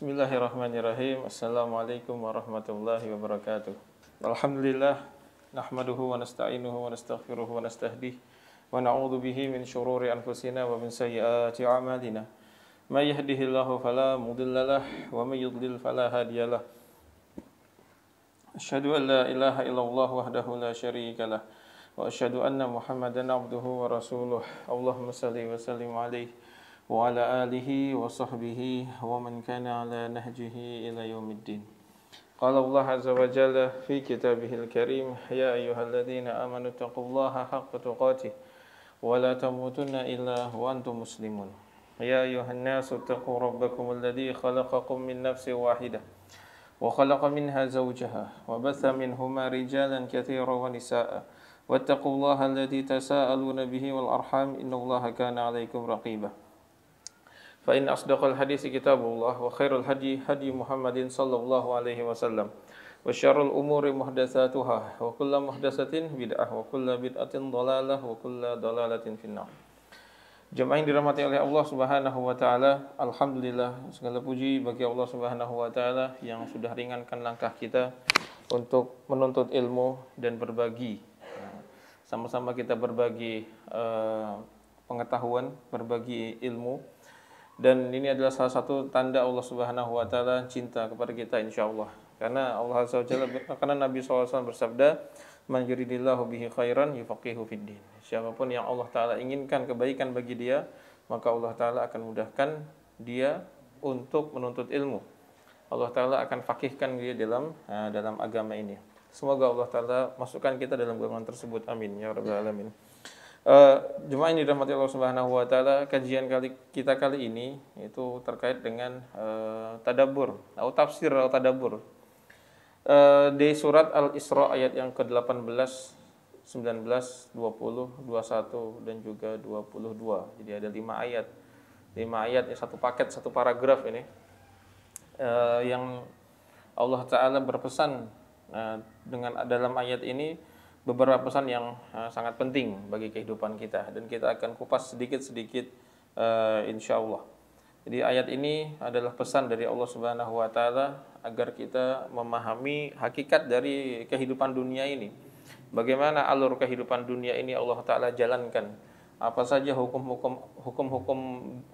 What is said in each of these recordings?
Bismillahirrahmanirrahim. Assalamualaikum warahmatullahi wabarakatuh. Alhamdulillah, nahmaduhu wa nasta'inuhu wa nastaghfiruhu wa nastahdihi wa na'udzu bihi min syururi anfusina wa min sayyiati a'malina. May yahdihillahu fala mudhillalah wa may yudlil fala hadiyalah. Asyhadu an la ilaha illallah wahdahu la syarikalah wa asyhadu anna Muhammadan abduhu wa rasuluh. Allahumma shalli wa sallim alaihi wa ala alihi wa sahbihi wa man kana ala nahjihi ila yaumiddin. Qala Allah azza wa jalla fi kitabihil karim, ya ayyuhalladzina amanu taqullaha haqqa tuqatih wa la tamutunna illa wa antum muslimun. Ya ayyuhan nasu taqu rabbakum alladzi khalaqakum min nafsin wahidah wa khalaqa minha zawjaha wa batha minhuma rijalan katsiran wa nisaa'a wattaqullaha alladzi tasaaluna bihi wal arham innallaha kana 'alaikum raqiba. Fa in asdaqal hadits kitabullah wa khairul hadi hadi Muhammadin sallallahu alaihi wasallam wa syarrul umuri muhdatsatuha wa kullu muhdatsatin bid'ah wa kullu bid'atin dhalalah wa kullu dhalalatin finnar. Jemaah yang dirahmati oleh Allah Subhanahu wa taala, alhamdulillah segala puji bagi Allah Subhanahu wa taala yang sudah ringankan langkah kita untuk menuntut ilmu dan berbagi. Sama-sama kita berbagi pengetahuan, berbagi ilmu. Dan ini adalah salah satu tanda Allah Subhanahu wa taala cinta kepada kita insyaallah. Karena Allah Azza wa Jalla, karena Nabi SAW bersabda, "Man yuridillahu bihi khairan yufaqihu fiddin." Siapapun yang Allah taala inginkan kebaikan bagi dia, maka Allah taala akan mudahkan dia untuk menuntut ilmu. Allah taala akan faqihkan dia dalam agama ini. Semoga Allah taala masukkan kita dalam golongan tersebut. Amin ya rabbal alamin. Jemaah ini dirahmati Allah Subhanahu wa taala, kajian kita kali ini itu terkait dengan tadabbur atau tafsir atau tadabbur di surat Al-Isra ayat yang ke-18, 19, 20, 21 dan juga 22. Jadi ada 5 ayat. 5 ayat ya, satu paket, satu paragraf ini yang Allah taala berpesan dengan dalam ayat ini beberapa pesan yang sangat penting bagi kehidupan kita, dan kita akan kupas sedikit-sedikit insyaallah. Jadi ayat ini adalah pesan dari Allah Subhanahu wa taala agar kita memahami hakikat dari kehidupan dunia ini. Bagaimana alur kehidupan dunia ini Allah taala jalankan. Apa saja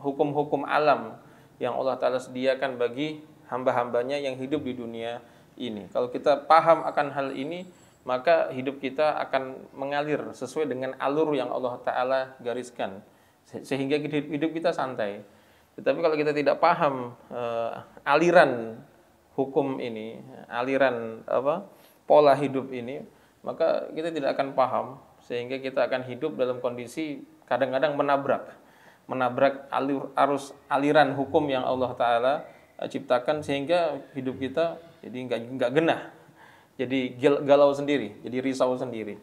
hukum-hukum alam yang Allah taala sediakan bagi hamba-hambanya yang hidup di dunia ini. Kalau kita paham akan hal ini, maka hidup kita akan mengalir sesuai dengan alur yang Allah Ta'ala gariskan, sehingga hidup kita santai. Tetapi kalau kita tidak paham aliran hukum ini, aliran pola hidup ini, maka kita tidak akan paham, sehingga kita akan hidup dalam kondisi kadang-kadang menabrak aliran hukum yang Allah Ta'ala ciptakan, sehingga hidup kita jadi nggak genah. Jadi galau sendiri, jadi risau sendiri.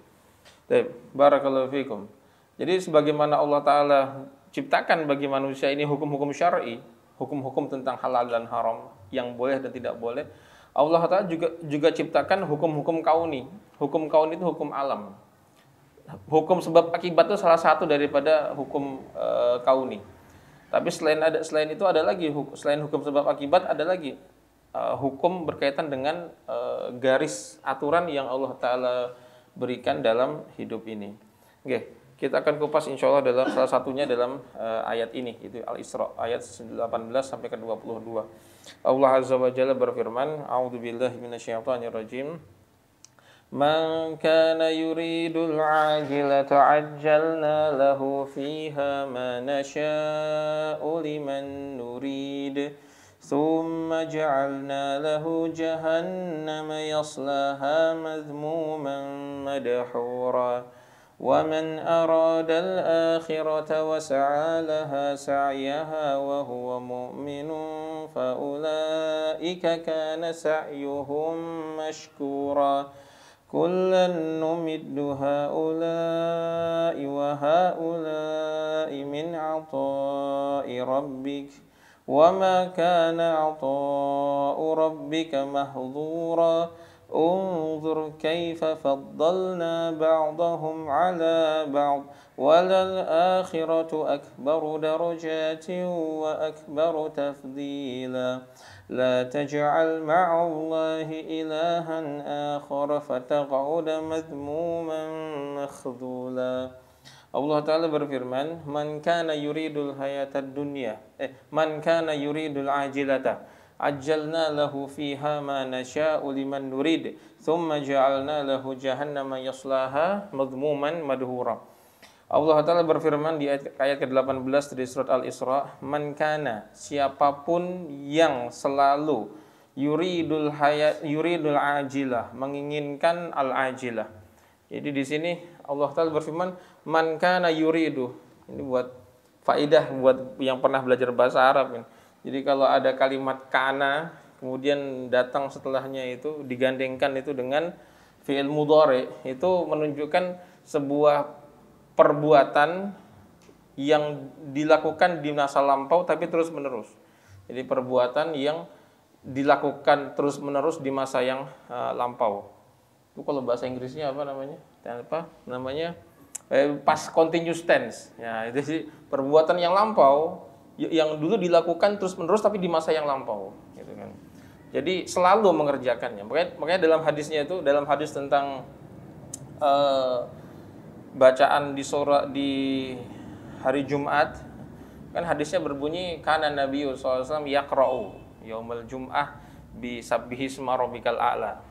Barakallahu fikum. Jadi sebagaimana Allah Ta'ala ciptakan bagi manusia ini hukum-hukum syar'i, hukum-hukum tentang halal dan haram, yang boleh dan tidak boleh, Allah Ta'ala juga ciptakan hukum-hukum kauni. Hukum kauni itu hukum alam. Hukum sebab akibat itu salah satu daripada hukum kauni. Tapi selain itu ada lagi, selain hukum sebab akibat ada lagi hukum berkaitan dengan garis aturan yang Allah Ta'ala berikan dalam hidup ini. Oke, kita akan kupas insyaallah dalam salah satunya dalam ayat ini, itu Al-Isra ayat 18 sampai ke 22. Allah Azza wa Jalla berfirman, a'udzubillahi minasyaitonirrajim. Man kana yuridul 'ajilata 'ajjalna lahu fiha ma nasha'u liman nurid. ثم جعلنا له جهنم يصلاها مذموما مدحورا ومن أراد الآخرة وسعى لها سعيها وهو مؤمن فأولئك كان سعيهم مشكورا كلا نمد هؤلاء وهؤلاء من عطاء ربك وما كان عطاء ربك مهضورا انظر كيف فضلنا بعضهم على بعض وللآخرة أكبر درجات وأكبر تفضيلا لا تجعل مع الله إلها آخر فتقعد مذموما مخذولا. Allah Ta'ala berfirman, Man kana yuridul hayatad dunya Man kana yuridul ajilata Ajjalna lahu fiha ma nasha'u liman nurid Thumma ja'alna lahu jahannama yaslaha madhmuman madhura. Allah Ta'ala berfirman di ayat ke-18 dari surat Al-Isra, Man kana, siapapun yang selalu yuridul ajilah, menginginkan al-ajilah. Jadi di sini Allah Ta'ala berfirman, Man kana yuridu. Ini buat faidah buat yang pernah belajar bahasa Arab. Jadi kalau ada kalimat kana, kemudian datang setelahnya itu digandengkan itu dengan fi'il mudhari, itu menunjukkan sebuah perbuatan yang dilakukan di masa lampau tapi terus menerus. Jadi perbuatan yang dilakukan terus menerus di masa yang lampau. Itu kalau bahasa Inggrisnya apa namanya? Past continuous tense. Ya, itu sih perbuatan yang lampau yang dulu dilakukan terus menerus tapi di masa yang lampau, gitu kan. Jadi selalu mengerjakannya. Makanya dalam hadisnya itu, dalam hadis tentang bacaan di hari Jumat, kan hadisnya berbunyi kana Nabi sallallahu alaihi wasallam yaqra'u yaumul jum'ah bi sabbihisma rabbikal a'la.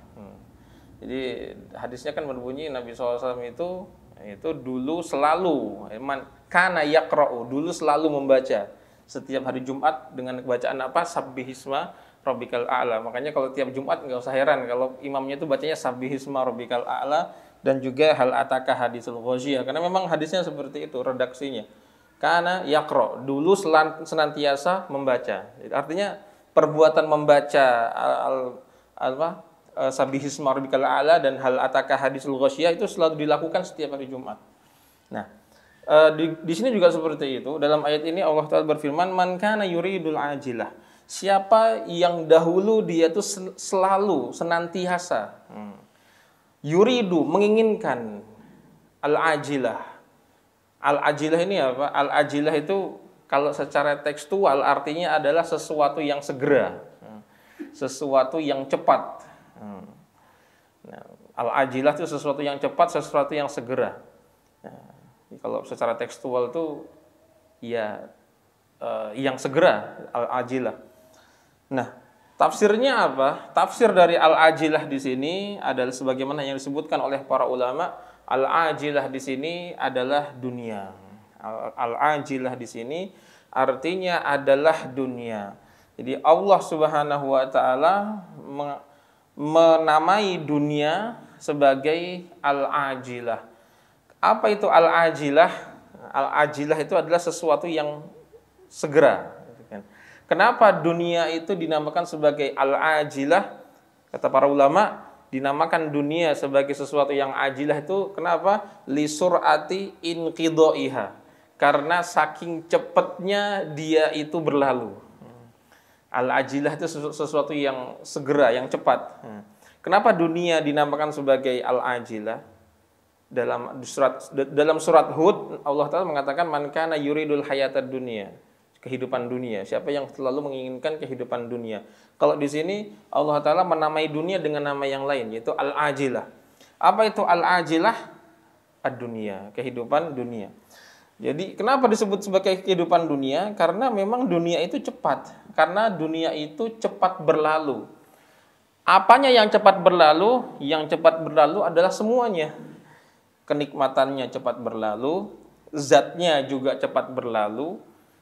Jadi hadisnya kan berbunyi Nabi SAW itu dulu selalu kana yaqra'u, dulu selalu membaca setiap hari Jumat dengan bacaan apa? Sabbihisma rabbikal a'la. Makanya kalau tiap Jumat enggak usah heran kalau imamnya itu bacanya sabbihisma rabbikal a'la dan juga hal ataka hadisul ghasyiyah, karena memang hadisnya seperti itu redaksinya. Kana yaqra, dulu senantiasa membaca. Artinya perbuatan membaca sabbihisma rabbikal a'la dan hal ataka hadisul ghasyiyah itu selalu dilakukan setiap hari Jumat. Nah, di sini juga seperti itu. Dalam ayat ini Allah Ta'ala berfirman, Man kana yuridul ajilah. Siapa yang dahulu dia itu selalu senantiasa yuridu, menginginkan al-ajilah. Al-ajilah ini apa? Al-ajilah itu kalau secara tekstual artinya adalah sesuatu yang segera, sesuatu yang cepat. Nah, al-ajilah itu sesuatu yang cepat, sesuatu yang segera. Nah, kalau secara tekstual itu ya yang segera, al-ajilah. Nah, tafsirnya apa? Tafsir dari al-ajilah di sini adalah sebagaimana yang disebutkan oleh para ulama, al-ajilah di sini adalah dunia. Al-ajilah di sini artinya adalah dunia. Jadi Allah Subhanahu wa taala menamai dunia sebagai al-ajilah. Apa itu al-ajilah? Al-ajilah itu adalah sesuatu yang segera. Kenapa dunia itu dinamakan sebagai al-ajilah? Kata para ulama, dinamakan dunia sebagai sesuatu yang ajilah itu kenapa? Li sur'ati inqidaiha. Karena saking cepatnya dia itu berlalu. Al-ajilah itu sesuatu yang segera, yang cepat. Kenapa dunia dinamakan sebagai al-ajilah? Dalam surat Hud Allah Ta'ala mengatakan man kana yuridul hayatad dunya, kehidupan dunia. Siapa yang selalu menginginkan kehidupan dunia. Kalau di sini Allah Ta'ala menamai dunia dengan nama yang lain, yaitu al-ajilah. Apa itu al-ajilah? Ad-dunia, kehidupan dunia. Jadi kenapa disebut sebagai kehidupan dunia? Karena memang dunia itu cepat. Karena dunia itu cepat berlalu. Apanya yang cepat berlalu? Yang cepat berlalu adalah semuanya. Kenikmatannya cepat berlalu, zatnya juga cepat berlalu,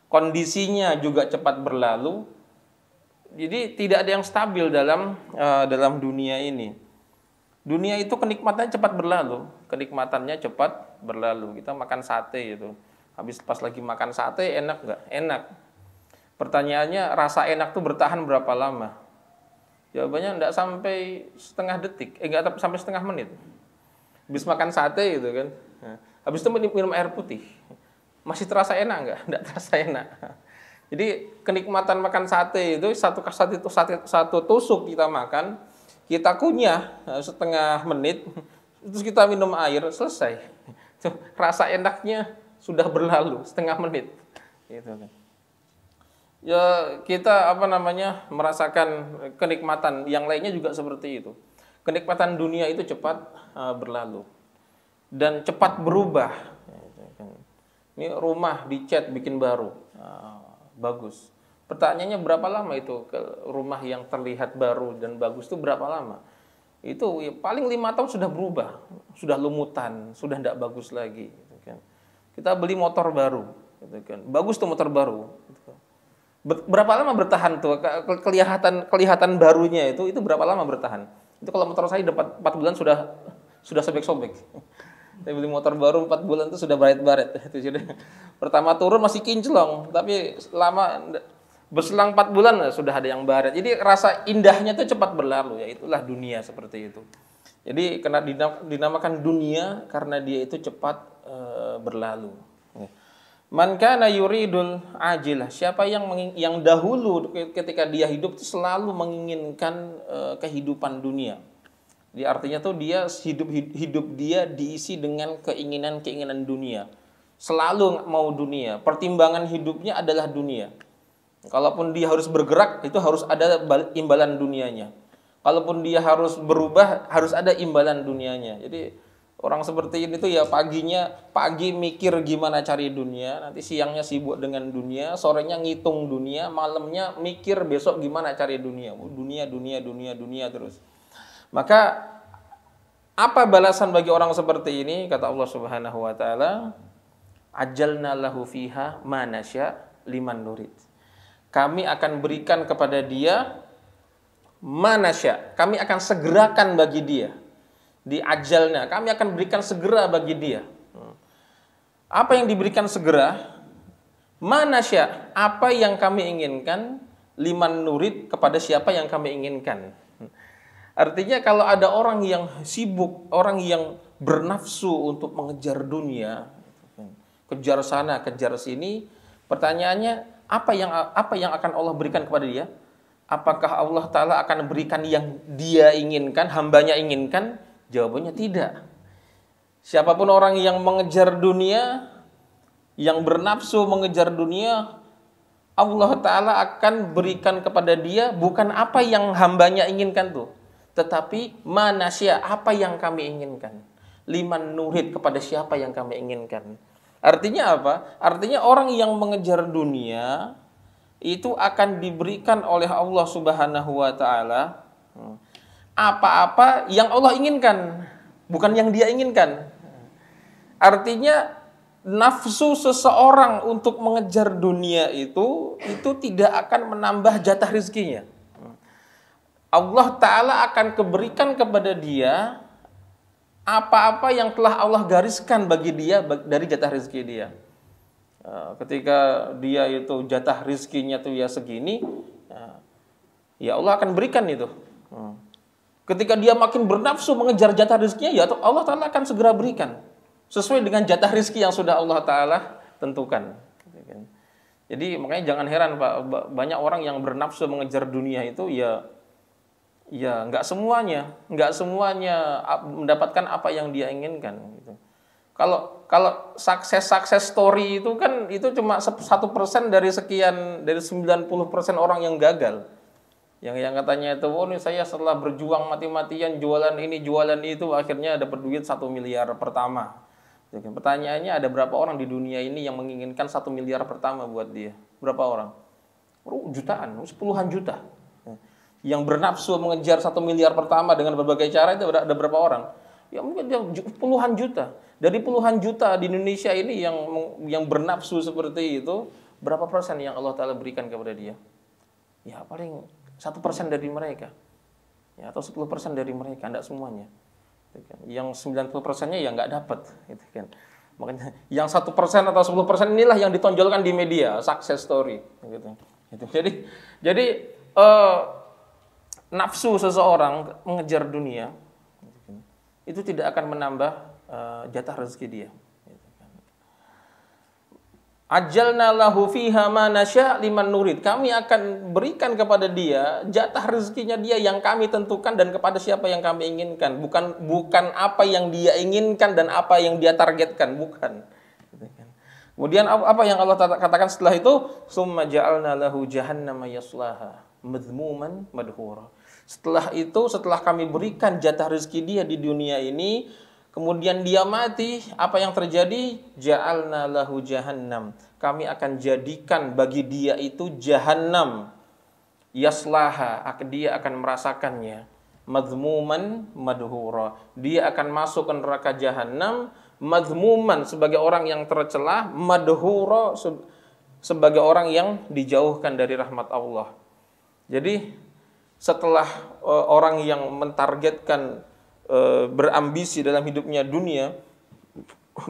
kondisinya juga cepat berlalu. Jadi tidak ada yang stabil dalam dunia ini. Dunia itu kenikmatannya cepat berlalu, kenikmatannya cepat berlalu. Kita makan sate itu, habis pas lagi makan sate enak nggak? Enak. Pertanyaannya rasa enak tuh bertahan berapa lama? Jawabannya nggak sampai setengah detik, nggak sampai setengah menit. Habis makan sate gitu kan, habis itu minum air putih, masih terasa enak nggak? Nggak terasa enak. Jadi kenikmatan makan sate itu satu tusuk kita makan, kita kunyah setengah menit, terus kita minum air, selesai. Rasa enaknya sudah berlalu setengah menit. Gitu kan. Ya kita merasakan kenikmatan yang lainnya juga seperti itu. Kenikmatan dunia itu cepat berlalu dan cepat berubah. Ini rumah dicat bikin baru, bagus. Pertanyaannya berapa lama itu ke rumah yang terlihat baru dan bagus itu berapa lama? Itu ya, paling 5 tahun sudah berubah, sudah lumutan, sudah tidak bagus lagi. Gitu kan. Kita beli motor baru, gitu kan. Bagus tuh motor baru. Gitu kan. Berapa lama bertahan tuh kelihatan barunya itu berapa lama bertahan? Itu kalau motor saya dapat 4 bulan sudah sobek-sobek. Saya beli motor baru 4 bulan itu sudah baret-baret. Itu sudah. Pertama turun masih kinclong, tapi lama berselang 4 bulan sudah ada yang baret. Jadi rasa indahnya itu cepat berlalu, ya itulah dunia seperti itu. Jadi karena dinamakan dunia karena dia itu cepat berlalu. Man kana yuridul ajilah, siapa yang dahulu ketika dia hidup itu selalu menginginkan kehidupan dunia. Jadi artinya tuh dia hidup dia diisi dengan keinginan dunia. Selalu mau dunia. Pertimbangan hidupnya adalah dunia. Kalaupun dia harus bergerak, itu harus ada imbalan dunianya. Kalaupun dia harus berubah, harus ada imbalan dunianya. Jadi orang seperti ini tuh ya pagi mikir gimana cari dunia, nanti siangnya sibuk dengan dunia, sorenya ngitung dunia, malamnya mikir besok gimana cari dunia. Dunia terus. Maka apa balasan bagi orang seperti ini? Kata Allah Subhanahu wa taala, ajalna lahu fiha ma nasya liman nurid. Kami akan berikan kepada dia manasya. Kami akan segerakan bagi dia. Di ajalnya, kami akan berikan segera bagi dia. Apa yang diberikan segera? Manasya. Apa yang kami inginkan? Liman nurid, kepada siapa yang kami inginkan. Artinya kalau ada orang yang sibuk, orang yang bernafsu untuk mengejar dunia, kejar sana, kejar sini, pertanyaannya, apa yang akan Allah berikan kepada dia? Apakah Allah Ta'ala akan berikan yang dia inginkan, hambanya inginkan? Jawabannya tidak. Siapapun orang yang mengejar dunia, yang bernafsu mengejar dunia, Allah Ta'ala akan berikan kepada dia bukan apa yang hambanya inginkan tuh, tetapi manasya, apa yang kami inginkan. Liman nurid, kepada siapa yang kami inginkan. Artinya apa? Artinya orang yang mengejar dunia itu akan diberikan oleh Allah Subhanahu wa taala apa-apa yang Allah inginkan, bukan yang dia inginkan. Artinya nafsu seseorang untuk mengejar dunia itu tidak akan menambah jatah rezekinya. Allah Ta'ala akan berikan kepada dia apa-apa yang telah Allah gariskan bagi dia dari jatah rezeki dia. Ketika dia itu jatah rezekinya tuh ya segini, ya Allah akan berikan itu. Ketika dia makin bernafsu mengejar jatah rezekinya, ya Allah Ta'ala akan segera berikan sesuai dengan jatah rezeki yang sudah Allah Ta'ala tentukan. Jadi makanya jangan heran Pak, banyak orang yang bernafsu mengejar dunia itu ya nggak semuanya mendapatkan apa yang dia inginkan gitu. Kalau sukses story itu kan itu cuma 1% dari 90% orang yang gagal. Yang katanya itu, oh ini saya setelah berjuang mati-matian jualan ini jualan itu akhirnya dapat duit 1 miliar pertama. Jadi, pertanyaannya ada berapa orang di dunia ini yang menginginkan 1 miliar pertama buat dia? Berapa orang? Jutaan, puluhan juta. Yang bernafsu mengejar 1 miliar pertama dengan berbagai cara itu ada berapa orang? Ya mungkin dia puluhan juta. Dari puluhan juta di Indonesia ini yang bernafsu seperti itu, berapa persen yang Allah Ta'ala berikan kepada dia? Ya paling 1% dari mereka. Ya, atau 10% dari mereka, enggak semuanya. Yang 90%-nya ya enggak dapat, gitu kan. Makanya yang 1% atau 10% inilah yang ditonjolkan di media, success story, gitu. Jadi nafsu seseorang mengejar dunia itu tidak akan menambah jatah rezeki dia. Ajalna lahu fiha ma nasya liman nurid. Kami akan berikan kepada dia jatah rezekinya dia yang kami tentukan dan kepada siapa yang kami inginkan. Bukan apa yang dia inginkan dan apa yang dia targetkan, bukan. Kemudian apa yang Allah katakan setelah itu? Summa ja'alna lahu jahannama yaslaha madhmuman madhura. Setelah itu, setelah kami berikan jatah rezeki dia di dunia ini, kemudian dia mati, apa yang terjadi? Ja'alna lahu jahannam. Kami akan jadikan bagi dia itu jahannam. Yaslaha, dia akan merasakannya. Madhmuman madhura. Dia akan masuk ke neraka jahannam, madhmuman sebagai orang yang tercela, madhura sebagai orang yang dijauhkan dari rahmat Allah. Jadi setelah orang yang mentargetkan berambisi dalam hidupnya dunia,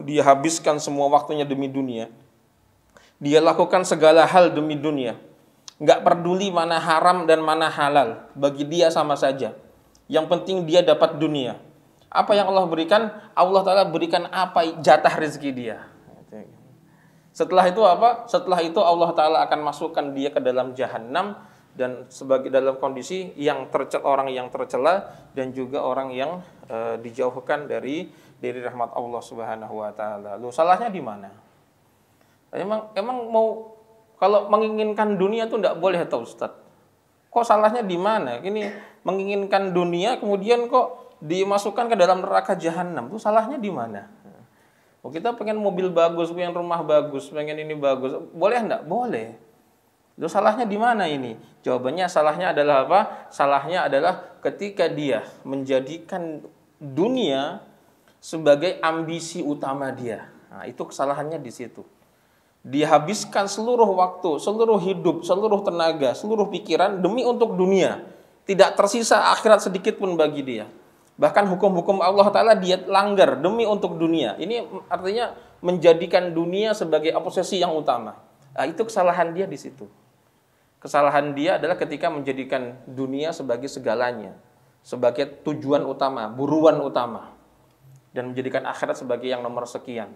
dia habiskan semua waktunya demi dunia. Dia lakukan segala hal demi dunia. Nggak peduli mana haram dan mana halal. Bagi dia sama saja. Yang penting dia dapat dunia. Apa yang Allah berikan? Allah Ta'ala berikan apa jatah rezeki dia. Setelah itu apa? Setelah itu Allah Ta'ala akan masukkan dia ke dalam jahannam. Dan sebagai dalam kondisi orang yang tercela dan juga orang yang dijauhkan dari rahmat Allah Subhanahu wa taala. Lu salahnya di mana? Emang mau kalau menginginkan dunia tuh enggak boleh atau Ustaz? Kok salahnya di mana? Ini menginginkan dunia kemudian kok dimasukkan ke dalam neraka jahanam. Tuh salahnya di mana? Oh, kita pengen mobil bagus, pengen rumah bagus, pengen ini bagus. Boleh enggak? Boleh. Itu salahnya di mana ini? Jawabannya salahnya adalah apa? Salahnya adalah ketika dia menjadikan dunia sebagai ambisi utama dia. Nah, itu kesalahannya di situ. Dia habiskan seluruh waktu, seluruh hidup, seluruh tenaga, seluruh pikiran demi untuk dunia. Tidak tersisa akhirat sedikit pun bagi dia. Bahkan hukum-hukum Allah Ta'ala dia langgar demi untuk dunia. Ini artinya menjadikan dunia sebagai obsesi yang utama. Nah, itu kesalahan dia di situ. Kesalahan dia adalah ketika menjadikan dunia sebagai segalanya, sebagai tujuan utama, buruan utama, dan menjadikan akhirat sebagai yang nomor sekian.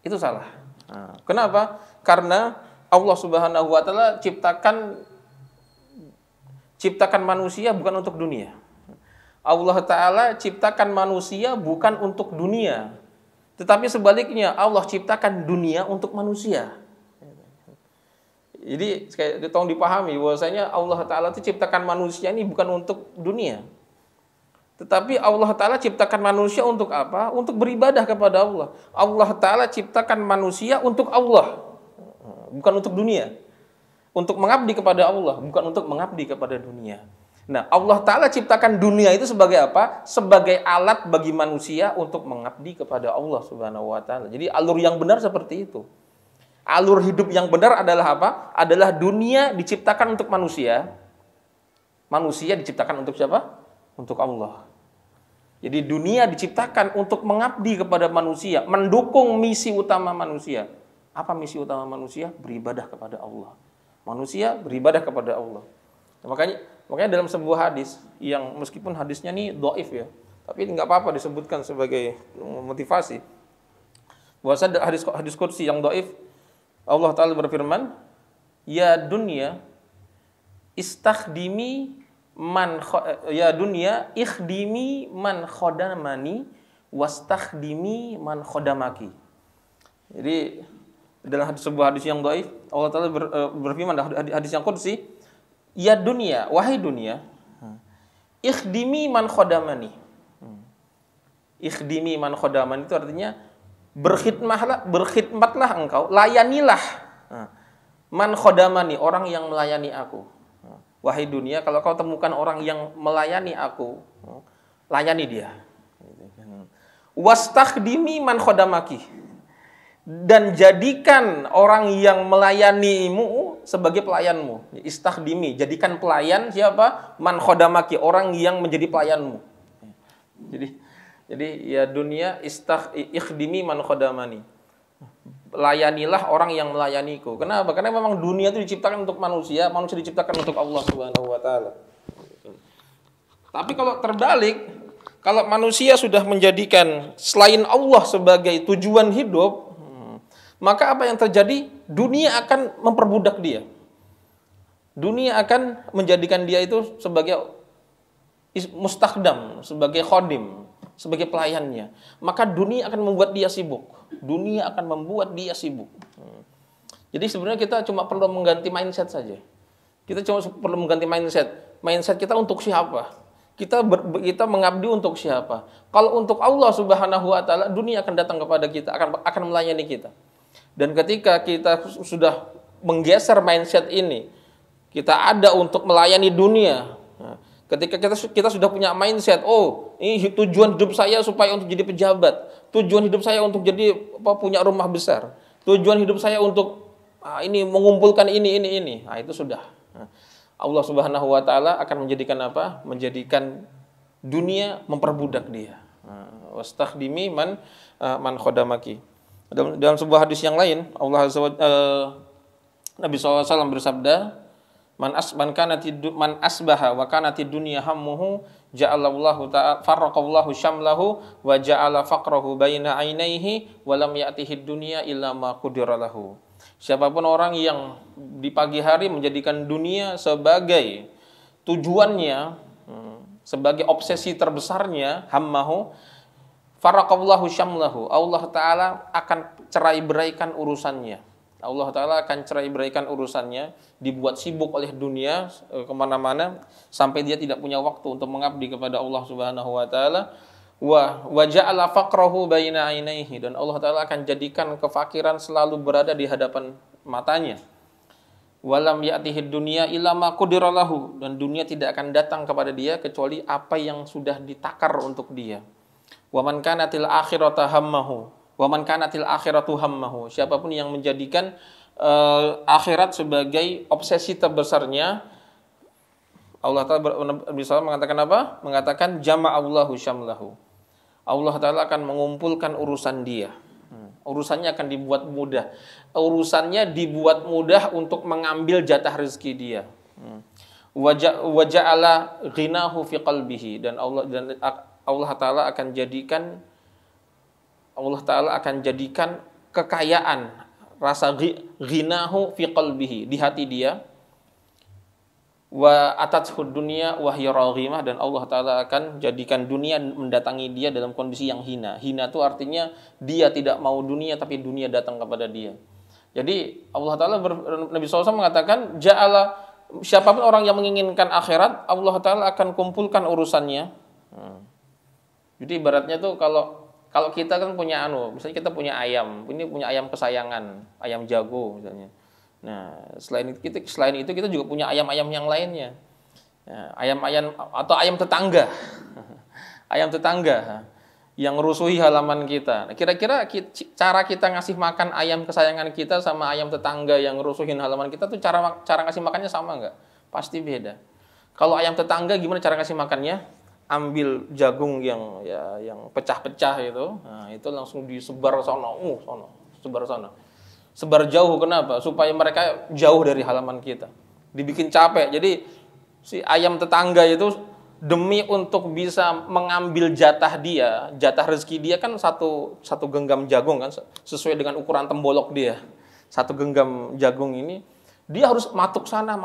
Itu salah. Nah, kenapa? Karena Allah Subhanahu wa taala ciptakan manusia bukan untuk dunia. Allah Ta'ala ciptakan manusia bukan untuk dunia, tetapi sebaliknya Allah ciptakan dunia untuk manusia. Jadi tolong dipahami bahwasanya Allah Ta'ala itu ciptakan manusia ini bukan untuk dunia. Tetapi Allah Ta'ala ciptakan manusia untuk apa? Untuk beribadah kepada Allah. Allah Ta'ala ciptakan manusia untuk Allah, bukan untuk dunia. Untuk mengabdi kepada Allah, bukan untuk mengabdi kepada dunia. Nah, Allah Ta'ala ciptakan dunia itu sebagai apa? Sebagai alat bagi manusia untuk mengabdi kepada Allah Subhanahu wa Ta'ala. Jadi alur yang benar seperti itu. Alur hidup yang benar adalah apa? Adalah dunia diciptakan untuk manusia. Manusia diciptakan untuk siapa? Untuk Allah. Jadi dunia diciptakan untuk mengabdi kepada manusia, mendukung misi utama manusia. Apa misi utama manusia? Beribadah kepada Allah. Manusia beribadah kepada Allah. Nah, makanya dalam sebuah hadis yang meskipun hadisnya ini dhaif ya, tapi nggak apa-apa disebutkan sebagai motivasi. Bahwasanya hadis qudsi yang dhaif, Allah Ta'ala berfirman, ya dunia istakhdimi man ya dunia ikhdimi man khodamani wastakhdimi man khodamaki. Jadi dalam sebuah hadis yang dhaif, Allah Ta'ala berfirman hadis yang qudsi, ya dunia, wahai dunia, ikhdimi man khodamani. Ikhdimi man khodamani itu artinya berkhidmatlah engkau, layanilah man khodamani, orang yang melayani aku. Wahai dunia, kalau kau temukan orang yang melayani aku, layani dia. Wastakhdimi man khodamaki, dan jadikan orang yang melayanimu sebagai pelayanmu. Istakhdimi, jadikan pelayan siapa? Man khodamaki, orang yang menjadi pelayanmu. Jadi ya dunia ikhdimi man khodamani. Layanilah orang yang melayaniku. Kenapa? Karena memang dunia itu diciptakan untuk manusia, manusia diciptakan untuk Allah Subhanahu wa taala. Tapi kalau terbalik, kalau manusia sudah menjadikan selain Allah sebagai tujuan hidup, maka apa yang terjadi? Dunia akan memperbudak dia. Dunia akan menjadikan dia itu sebagai mustakdam, sebagai khodim, sebagai pelayannya. Maka dunia akan membuat dia sibuk. Dunia akan membuat dia sibuk. Jadi sebenarnya kita cuma perlu mengganti mindset saja. Kita cuma perlu mengganti mindset. Mindset kita untuk siapa? Kita mengabdi untuk siapa? Kalau untuk Allah Subhanahu wa taala, dunia akan datang kepada kita, akan melayani kita. Dan ketika kita sudah menggeser mindset ini, kita ada untuk melayani dunia. Ketika kita sudah punya mindset, oh, ini tujuan hidup saya supaya untuk jadi pejabat, tujuan hidup saya untuk jadi punya rumah besar, tujuan hidup saya untuk ini mengumpulkan ini. Nah, itu sudah. Allah Subhanahu wa taala akan menjadikan apa? Menjadikan dunia memperbudak dia. Wastakhdimi man khodamaki. Dalam sebuah hadis yang lain, Nabi SAW bersabda, Man asbaha wa kanati dunya hammuhu ja'alallahu ta'ala farraqallahu syamlahu wa ja'ala faqrahu baina ainaihi wa lam ya'tihi dunya illa ma qudira lahu. Siapapun orang yang di pagi hari menjadikan dunia sebagai tujuannya, sebagai obsesi terbesarnya, hammahu farraqallahu syamlahu, Allah Ta'ala akan cerai-beraikan urusannya. Allah Ta'ala akan cerai-beraikan urusannya, dibuat sibuk oleh dunia kemana-mana sampai dia tidak punya waktu untuk mengabdi kepada Allah Subhanahu wa taala. Wa ja'ala faqrahu baina ainaihi, dan Allah Ta'ala akan jadikan kefakiran selalu berada di hadapan matanya. Walam ya'tihi dunya illa ma qudira lahu, dan dunia tidak akan datang kepada dia kecuali apa yang sudah ditakar untuk dia. Wa man kanatil akhiratu hammahu wa man kanatil akhiratu hammahu, siapapun yang menjadikan akhirat sebagai obsesi terbesarnya, Allah Ta'ala bisa mengatakan apa? Mengatakan jama'allahu syamlahu, Allah Ta'ala akan mengumpulkan urusan dia. Urusannya akan dibuat mudah. Urusannya dibuat mudah untuk mengambil jatah rezeki dia. Wa ja'ala ghinahu fi qalbihi, dan Allah Ta'ala akan jadikan kekayaan, rasa ghinahu fi qalbihi, di hati dia. Wa atathud dunya wa hiya raghimah, dan Allah Ta'ala akan jadikan dunia mendatangi dia dalam kondisi yang hina. Hina itu artinya dia tidak mau dunia, tapi dunia datang kepada dia. Jadi Allah Ta'ala, Nabi SAW mengatakan, siapapun orang yang menginginkan akhirat, Allah Ta'ala akan kumpulkan urusannya. Jadi ibaratnya tuh kalau kita kan punya misalnya kita punya ayam, ini punya ayam kesayangan, ayam jago misalnya. Nah, selain itu kita juga punya ayam-ayam yang lainnya. Nah, ayam-ayam atau ayam tetangga. Ayam tetangga yang merusuhi halaman kita. Nah, kira-kira cara kita ngasih makan ayam kesayangan kita sama ayam tetangga yang ngerusuhin halaman kita tuh cara ngasih makannya sama nggak? Pasti beda. Kalau ayam tetangga gimana cara ngasih makannya? Ambil jagung yang pecah-pecah itu, nah itu langsung disebar sebar sana. Sebar jauh, kenapa? Supaya mereka jauh dari halaman kita. Dibikin capek. Jadi si ayam tetangga itu demi untuk bisa mengambil jatah rezeki dia kan satu genggam jagung kan sesuai dengan ukuran tembolok dia. Satu genggam jagung ini dia harus matuk sana.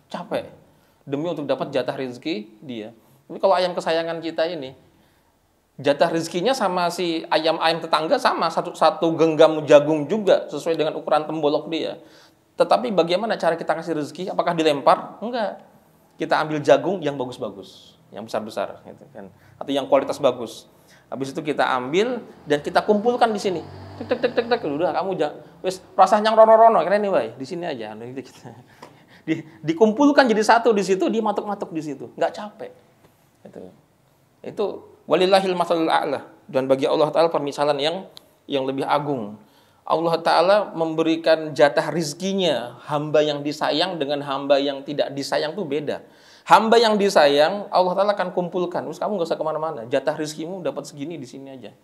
Capek. Demi untuk dapat jatah rezeki dia. Tapi kalau ayam kesayangan kita ini, jatah rezekinya sama si ayam-ayam tetangga sama, satu genggam jagung juga sesuai dengan ukuran tembolok dia. Tetapi bagaimana cara kita kasih rezeki? Apakah dilempar? Enggak. Kita ambil jagung yang bagus-bagus, yang besar-besar, gitu kan, atau yang kualitas bagus. Habis itu kita ambil dan kita kumpulkan di sini. Tek. Udah kamu wis rasanya rono-rono, kira ini bae, di sini aja. Dikumpulkan jadi satu di situ, dia matuk-matuk di situ, nggak capek. Itu walillahil matsalul a'la, dan bagi Allah Ta'ala permisalan yang lebih agung. Allah Ta'ala memberikan jatah rizkinya hamba yang disayang dengan hamba yang tidak disayang itu beda. Hamba yang disayang Allah Ta'ala akan kumpulkan, terus kamu nggak usah kemana-mana, jatah rizkimu dapat segini di sini aja.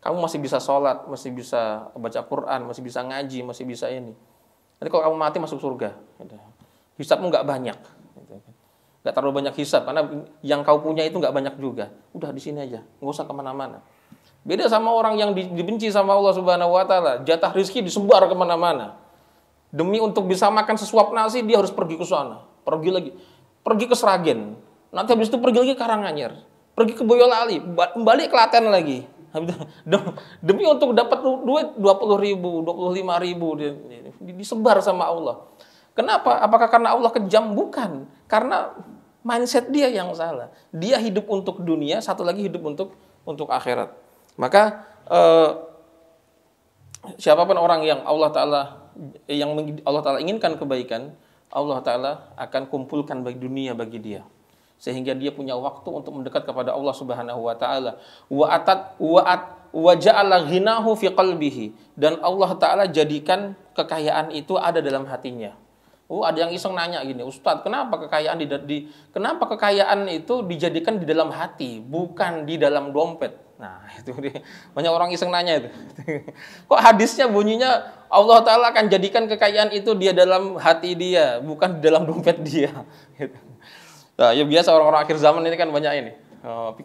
Kamu masih bisa sholat, masih bisa baca Quran, masih bisa ngaji, masih bisa ini. Nanti kalau kamu mati masuk surga. Hisabmu nggak banyak, nggak terlalu banyak hisab karena yang kau punya itu nggak banyak juga. Udah di sini aja, nggak usah kemana-mana. Beda sama orang yang dibenci sama Allah Subhanahu wa taala, jatah rezeki disebar kemana-mana. Demi untuk bisa makan sesuap nasi dia harus pergi ke sana, pergi lagi, pergi ke Sragen. Nanti habis itu pergi lagi ke Karanganyar, pergi ke Boyolali, balik Klaten lagi. Demi untuk dapat duit 20.000, 25.000 disebar sama Allah. Kenapa? Apakah karena Allah kejam? Bukan. Karena mindset dia yang salah. Dia hidup untuk dunia, satu lagi hidup untuk akhirat. Maka siapapun orang yang Allah Ta'ala inginkan kebaikan, Allah Ta'ala akan kumpulkan bagi dunia bagi dia. Sehingga dia punya waktu untuk mendekat kepada Allah Subhanahu wa taala. Wa ja'ala ghinahu fi qalbihi, dan Allah Ta'ala jadikan kekayaan itu ada dalam hatinya. Ada yang iseng nanya gini, Ustadz, kenapa kekayaan itu dijadikan di dalam hati, bukan di dalam dompet? Nah, itu dia. Banyak orang iseng nanya itu. Kok hadisnya bunyinya Allah Ta'ala akan jadikan kekayaan itu dia dalam hati dia, bukan di dalam dompet dia. Nah, ya biasa orang-orang akhir zaman ini kan banyak ini,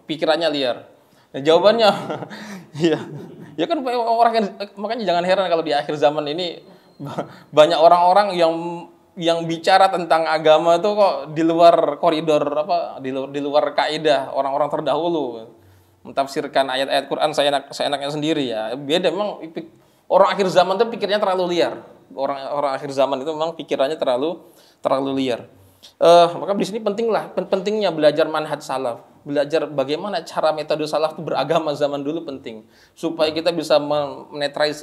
pikirannya liar. Nah, jawabannya, ya kan orang, makanya jangan heran kalau di akhir zaman ini banyak orang-orang yang bicara tentang agama itu kok di luar koridor di luar kaidah orang-orang terdahulu, mentafsirkan ayat-ayat Quran seenaknya sendiri ya. Beda memang, orang akhir zaman itu pikirnya terlalu liar. Orang akhir zaman itu memang pikirannya terlalu liar. Maka di sini pentingnya belajar manhaj salaf, belajar bagaimana cara metode salaf itu beragama zaman dulu penting, supaya kita bisa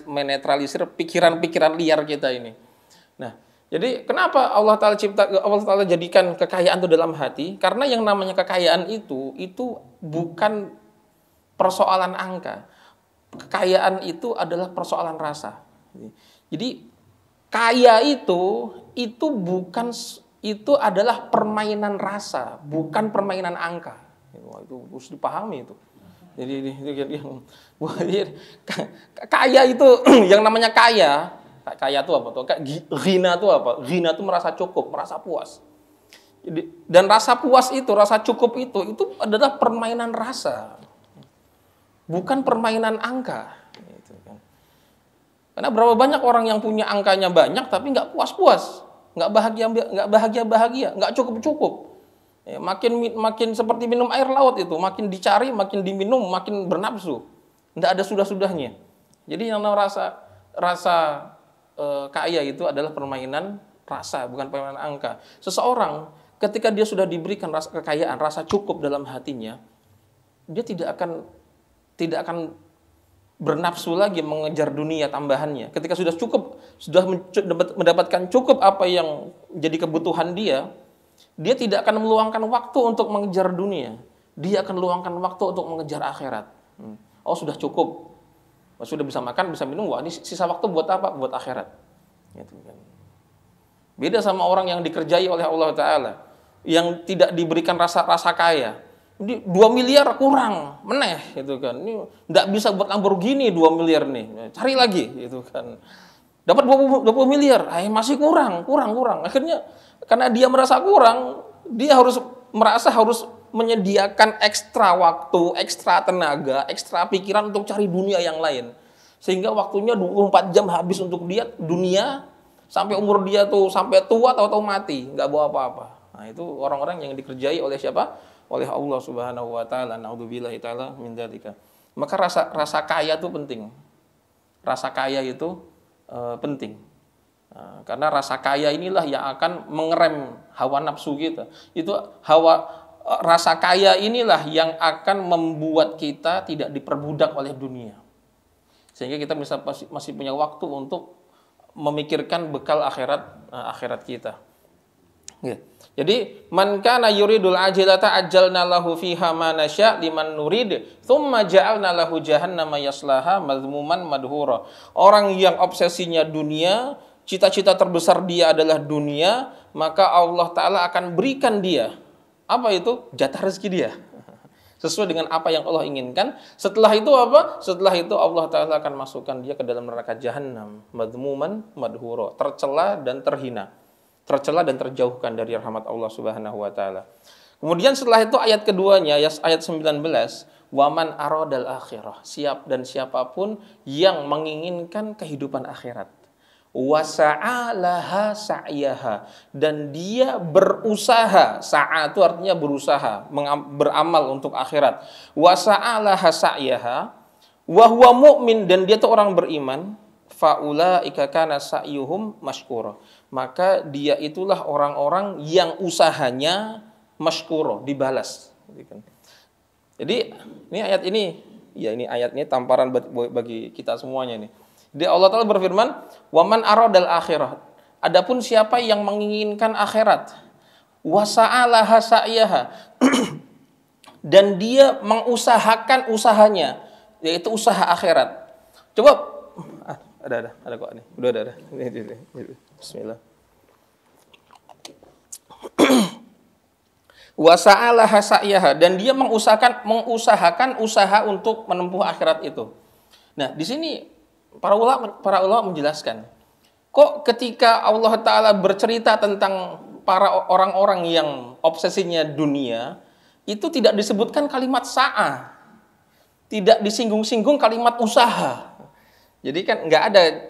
menetralisir pikiran-pikiran liar kita ini. Nah, jadi kenapa Allah Ta'ala jadikan kekayaan itu dalam hati? Karena yang namanya kekayaan itu bukan persoalan angka. Kekayaan itu adalah persoalan rasa. Jadi kaya itu adalah permainan rasa, bukan permainan angka. Itu harus dipahami itu. Jadi kaya itu yang namanya kaya itu apa tuh? Ghina itu apa? Ghina itu merasa cukup, merasa puas. Dan rasa puas itu, rasa cukup itu adalah permainan rasa, bukan permainan angka. Karena berapa banyak orang yang punya angkanya banyak tapi nggak puas-puas, nggak bahagia, nggak cukup. Ya, makin seperti minum air laut itu, makin dicari, makin diminum, makin bernafsu, nggak ada sudah-sudahnya. Jadi yang namanya rasa kaya itu adalah permainan rasa, bukan permainan angka. Seseorang ketika dia sudah diberikan rasa kekayaan, rasa cukup dalam hatinya, dia tidak akan bernafsu lagi mengejar dunia tambahannya. Ketika sudah mendapatkan cukup apa yang jadi kebutuhan dia tidak akan meluangkan waktu untuk mengejar dunia. Dia akan meluangkan waktu untuk mengejar akhirat. Oh, sudah cukup. Sudah bisa makan, bisa minum, wah ini sisa waktu buat apa? Buat akhirat. Gitu kan. Beda sama orang yang dikerjai oleh Allah Ta'ala, yang tidak diberikan rasa kaya. 2 miliar kurang, meneh gitu kan. Ini enggak bisa buat Lamborghini 2 miliar nih. Cari lagi gitu kan. Dapat 20 miliar, masih kurang. Akhirnya karena dia merasa kurang, dia harus menyediakan ekstra waktu, ekstra tenaga, ekstra pikiran untuk cari dunia yang lain. Sehingga waktunya 24 jam habis untuk dia dunia sampai umur dia tuh sampai tua atau mati, enggak bawa apa-apa. Nah, itu orang-orang yang dikerjai oleh siapa? Oleh Allah Subhanahu wa taala. Naudzubillahi taala min dzalika. Maka rasa kaya itu penting. Rasa kaya itu penting. Nah, karena rasa kaya inilah yang akan mengerem hawa nafsu kita. Rasa kaya inilah yang akan membuat kita tidak diperbudak oleh dunia. Sehingga kita masih punya waktu untuk memikirkan bekal akhirat kita. Ya. Jadi man kana yuridul ajilata ajjalna lahu fiha ma nasya liman nurid tsumma ja'alna lahu jahannama yaslaha madhmuman madhura. Orang yang obsesinya dunia, cita-cita terbesar dia adalah dunia, maka Allah Ta'ala akan berikan dia apa itu? Jatah rezeki dia sesuai dengan apa yang Allah inginkan. Setelah itu apa? Setelah itu Allah Ta'ala akan masukkan dia ke dalam neraka jahanam, madhmuman madhura, tercela dan terhina, tercela dan terjauhkan dari rahmat Allah Subhanahu wa taala. Kemudian setelah itu ayat keduanya, ayat 19, Waman aradal akhirah, siapapun yang menginginkan kehidupan akhirat. Wasa'alaha sa'yaha, dan dia berusaha. Sa'a itu artinya berusaha, beramal untuk akhirat. Wasa'alaha sa'yaha wa huwa mu'min, dan dia itu orang beriman. Faulaika kana sa'yuhum mashkura, maka dia itulah orang-orang yang usahanya mashkura, dibalas. Jadi ini ayat ini, ya ini ayat ini tamparan bagi kita semuanya nih. Jadi Allah Ta'ala berfirman, waman aradal akhirah, adapun siapa yang menginginkan akhirat, wasa'alaha sa'yaha, dan dia mengusahakan usahanya, yaitu usaha akhirat. Coba ada kok nih. Udah ada. Bismillah. Wasa'alaha sa'yaha, dan dia mengusahakan usaha untuk menempuh akhirat itu. Nah, di sini para ulama menjelaskan, kok ketika Allah Ta'ala bercerita tentang para orang-orang yang obsesinya dunia, itu tidak disebutkan kalimat sa'a, tidak disinggung-singgung kalimat usaha. Jadi kan nggak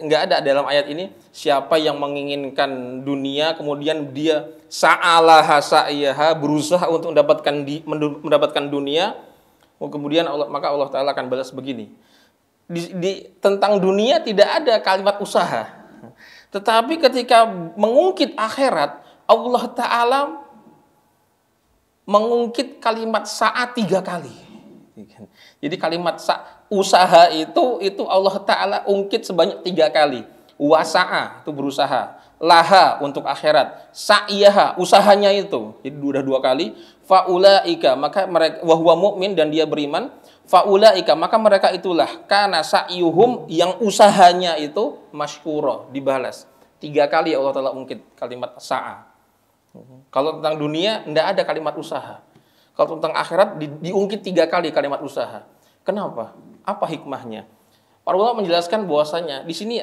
ada dalam ayat ini siapa yang menginginkan dunia kemudian dia sa'alaha sa'yaha, berusaha untuk mendapatkan dunia, kemudian maka Allah Ta'ala akan balas begini. Tentang dunia tidak ada kalimat usaha. Tetapi ketika mengungkit akhirat, Allah Ta'ala mengungkit kalimat saat 3 kali. Jadi kalimat usaha itu Allah Ta'ala ungkit sebanyak 3 kali. Wasa'a itu berusaha, laha untuk akhirat, sa'yaha usahanya itu. Jadi udah 2 kali. Faulaika, maka mereka, wahwa mu'min, dan dia beriman. Faulaika, maka mereka itulah kana sa'yuhum, yang usahanya itu mashkura, dibalas. 3 kali Allah Ta'ala ungkit kalimat sa'a. Kalau tentang dunia tidak ada kalimat usaha. Kalau tentang akhirat diungkit 3 kali kalimat usaha. Kenapa? Apa hikmahnya? Para ulama menjelaskan bahwasanya di sini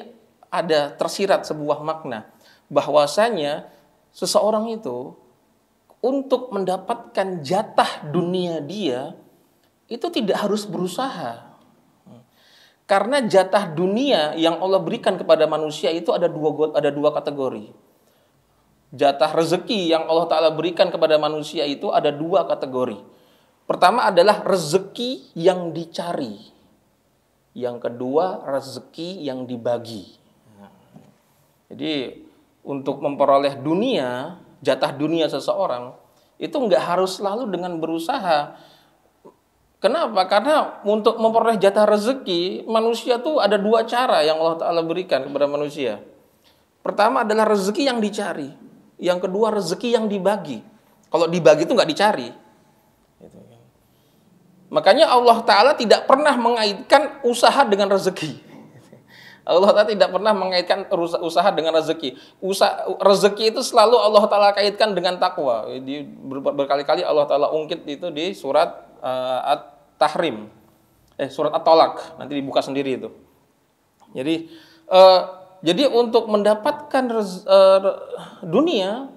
ada tersirat sebuah makna, bahwasanya seseorang itu untuk mendapatkan jatah dunia dia itu tidak harus berusaha. Karena jatah dunia yang Allah berikan kepada manusia itu ada dua kategori. Jatah rezeki yang Allah Ta'ala berikan kepada manusia itu ada 2 kategori. Pertama adalah rezeki yang dicari. Yang kedua, rezeki yang dibagi. Jadi untuk memperoleh dunia, jatah dunia seseorang, itu nggak harus selalu dengan berusaha. Kenapa? Karena untuk memperoleh jatah rezeki, manusia tuh ada 2 cara yang Allah Ta'ala berikan kepada manusia. Pertama adalah rezeki yang dicari. Yang kedua, rezeki yang dibagi. Kalau dibagi itu nggak dicari. Makanya Allah Ta'ala tidak pernah mengaitkan usaha dengan rezeki. Allah Ta'ala tidak pernah mengaitkan usaha dengan rezeki. Rezeki itu selalu Allah Ta'ala kaitkan dengan takwa. Berkali-kali Allah Ta'ala ungkit itu di surat At-Tahrim. Surat At-Tolak. Nanti dibuka sendiri itu. Jadi untuk mendapatkan dunia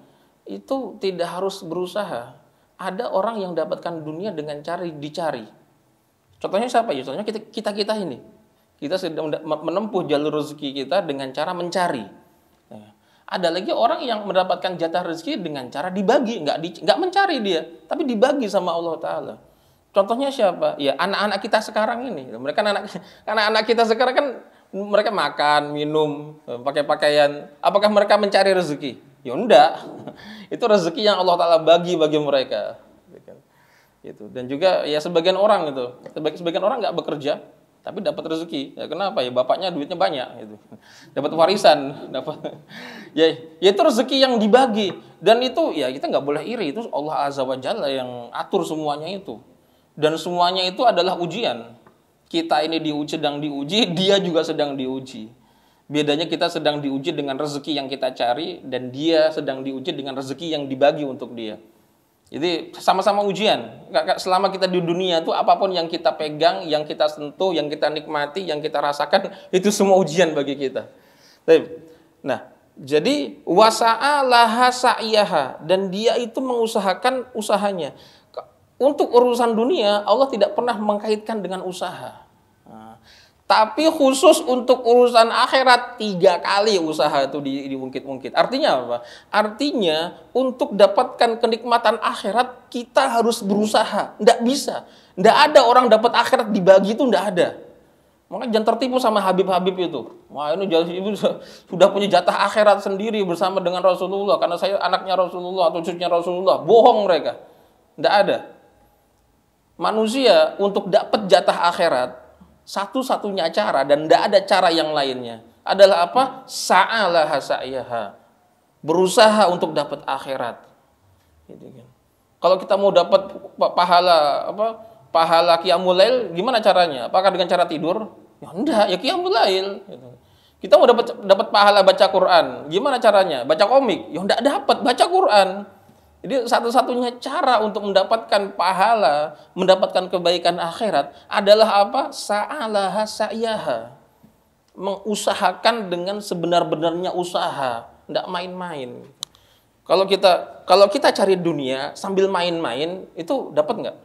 itu tidak harus berusaha. Ada orang yang dapatkan dunia dengan cara dicari. Contohnya siapa ya? Contohnya kita ini. Kita sedang menempuh jalur rezeki kita dengan cara mencari. Ada lagi orang yang mendapatkan jatah rezeki dengan cara dibagi, nggak mencari dia, tapi dibagi sama Allah Ta'ala. Contohnya siapa? Ya anak-anak kita sekarang ini. Mereka anak-anak kita sekarang kan mereka makan, minum, pakai pakaian. Apakah mereka mencari rezeki? Ya enggak. Itu rezeki yang Allah Ta'ala bagi mereka. Gitu. Dan juga ya sebagian orang nggak bekerja, tapi dapat rezeki. Ya kenapa? Ya bapaknya duitnya banyak. Gitu. Dapat warisan. Ya itu rezeki yang dibagi. Dan itu ya kita nggak boleh iri. Itu Allah Azza wa Jalla yang atur semuanya itu. Dan semuanya itu adalah ujian. Kita ini sedang diuji, dia juga sedang diuji. Bedanya kita sedang diuji dengan rezeki yang kita cari, dan dia sedang diuji dengan rezeki yang dibagi untuk dia. Jadi sama-sama ujian. Selama kita di dunia itu apapun yang kita pegang, yang kita sentuh, yang kita nikmati, yang kita rasakan, itu semua ujian bagi kita. Nah, jadi wasa'alaha sa'yaha, dan dia itu mengusahakan usahanya. Untuk urusan dunia, Allah tidak pernah mengkaitkan dengan usaha. Nah, tapi khusus untuk urusan akhirat, 3 kali usaha itu diungkit-ungkit. Artinya apa? Artinya untuk dapatkan kenikmatan akhirat, kita harus berusaha. Nggak bisa. Nggak ada orang dapat akhirat dibagi, itu nggak ada. Makanya jangan tertipu sama Habib-Habib itu. Wah, ini ibu sudah punya jatah akhirat sendiri bersama dengan Rasulullah. Karena saya anaknya Rasulullah atau cucunya Rasulullah. Bohong mereka. Nggak ada. Manusia untuk dapat jatah akhirat, satu-satunya cara dan tidak ada cara yang lainnya adalah apa? Sa'alaha sa'yaha. Berusaha untuk dapat akhirat. Gitu kan. Kalau kita mau dapat pahala apa? Pahala qiyamul lail, gimana caranya? Apakah dengan cara tidur? Ya enggak, ya qiyamul lail gitu. Kita mau dapat pahala baca Quran, gimana caranya? Baca komik? Ya enggak dapat, baca Quran. Jadi satu-satunya cara untuk mendapatkan pahala, mendapatkan kebaikan akhirat adalah apa? Sa'alaha sa'yaha. Mengusahakan dengan sebenar-benarnya usaha, enggak main-main. Kalau kita cari dunia sambil main-main, itu dapat enggak?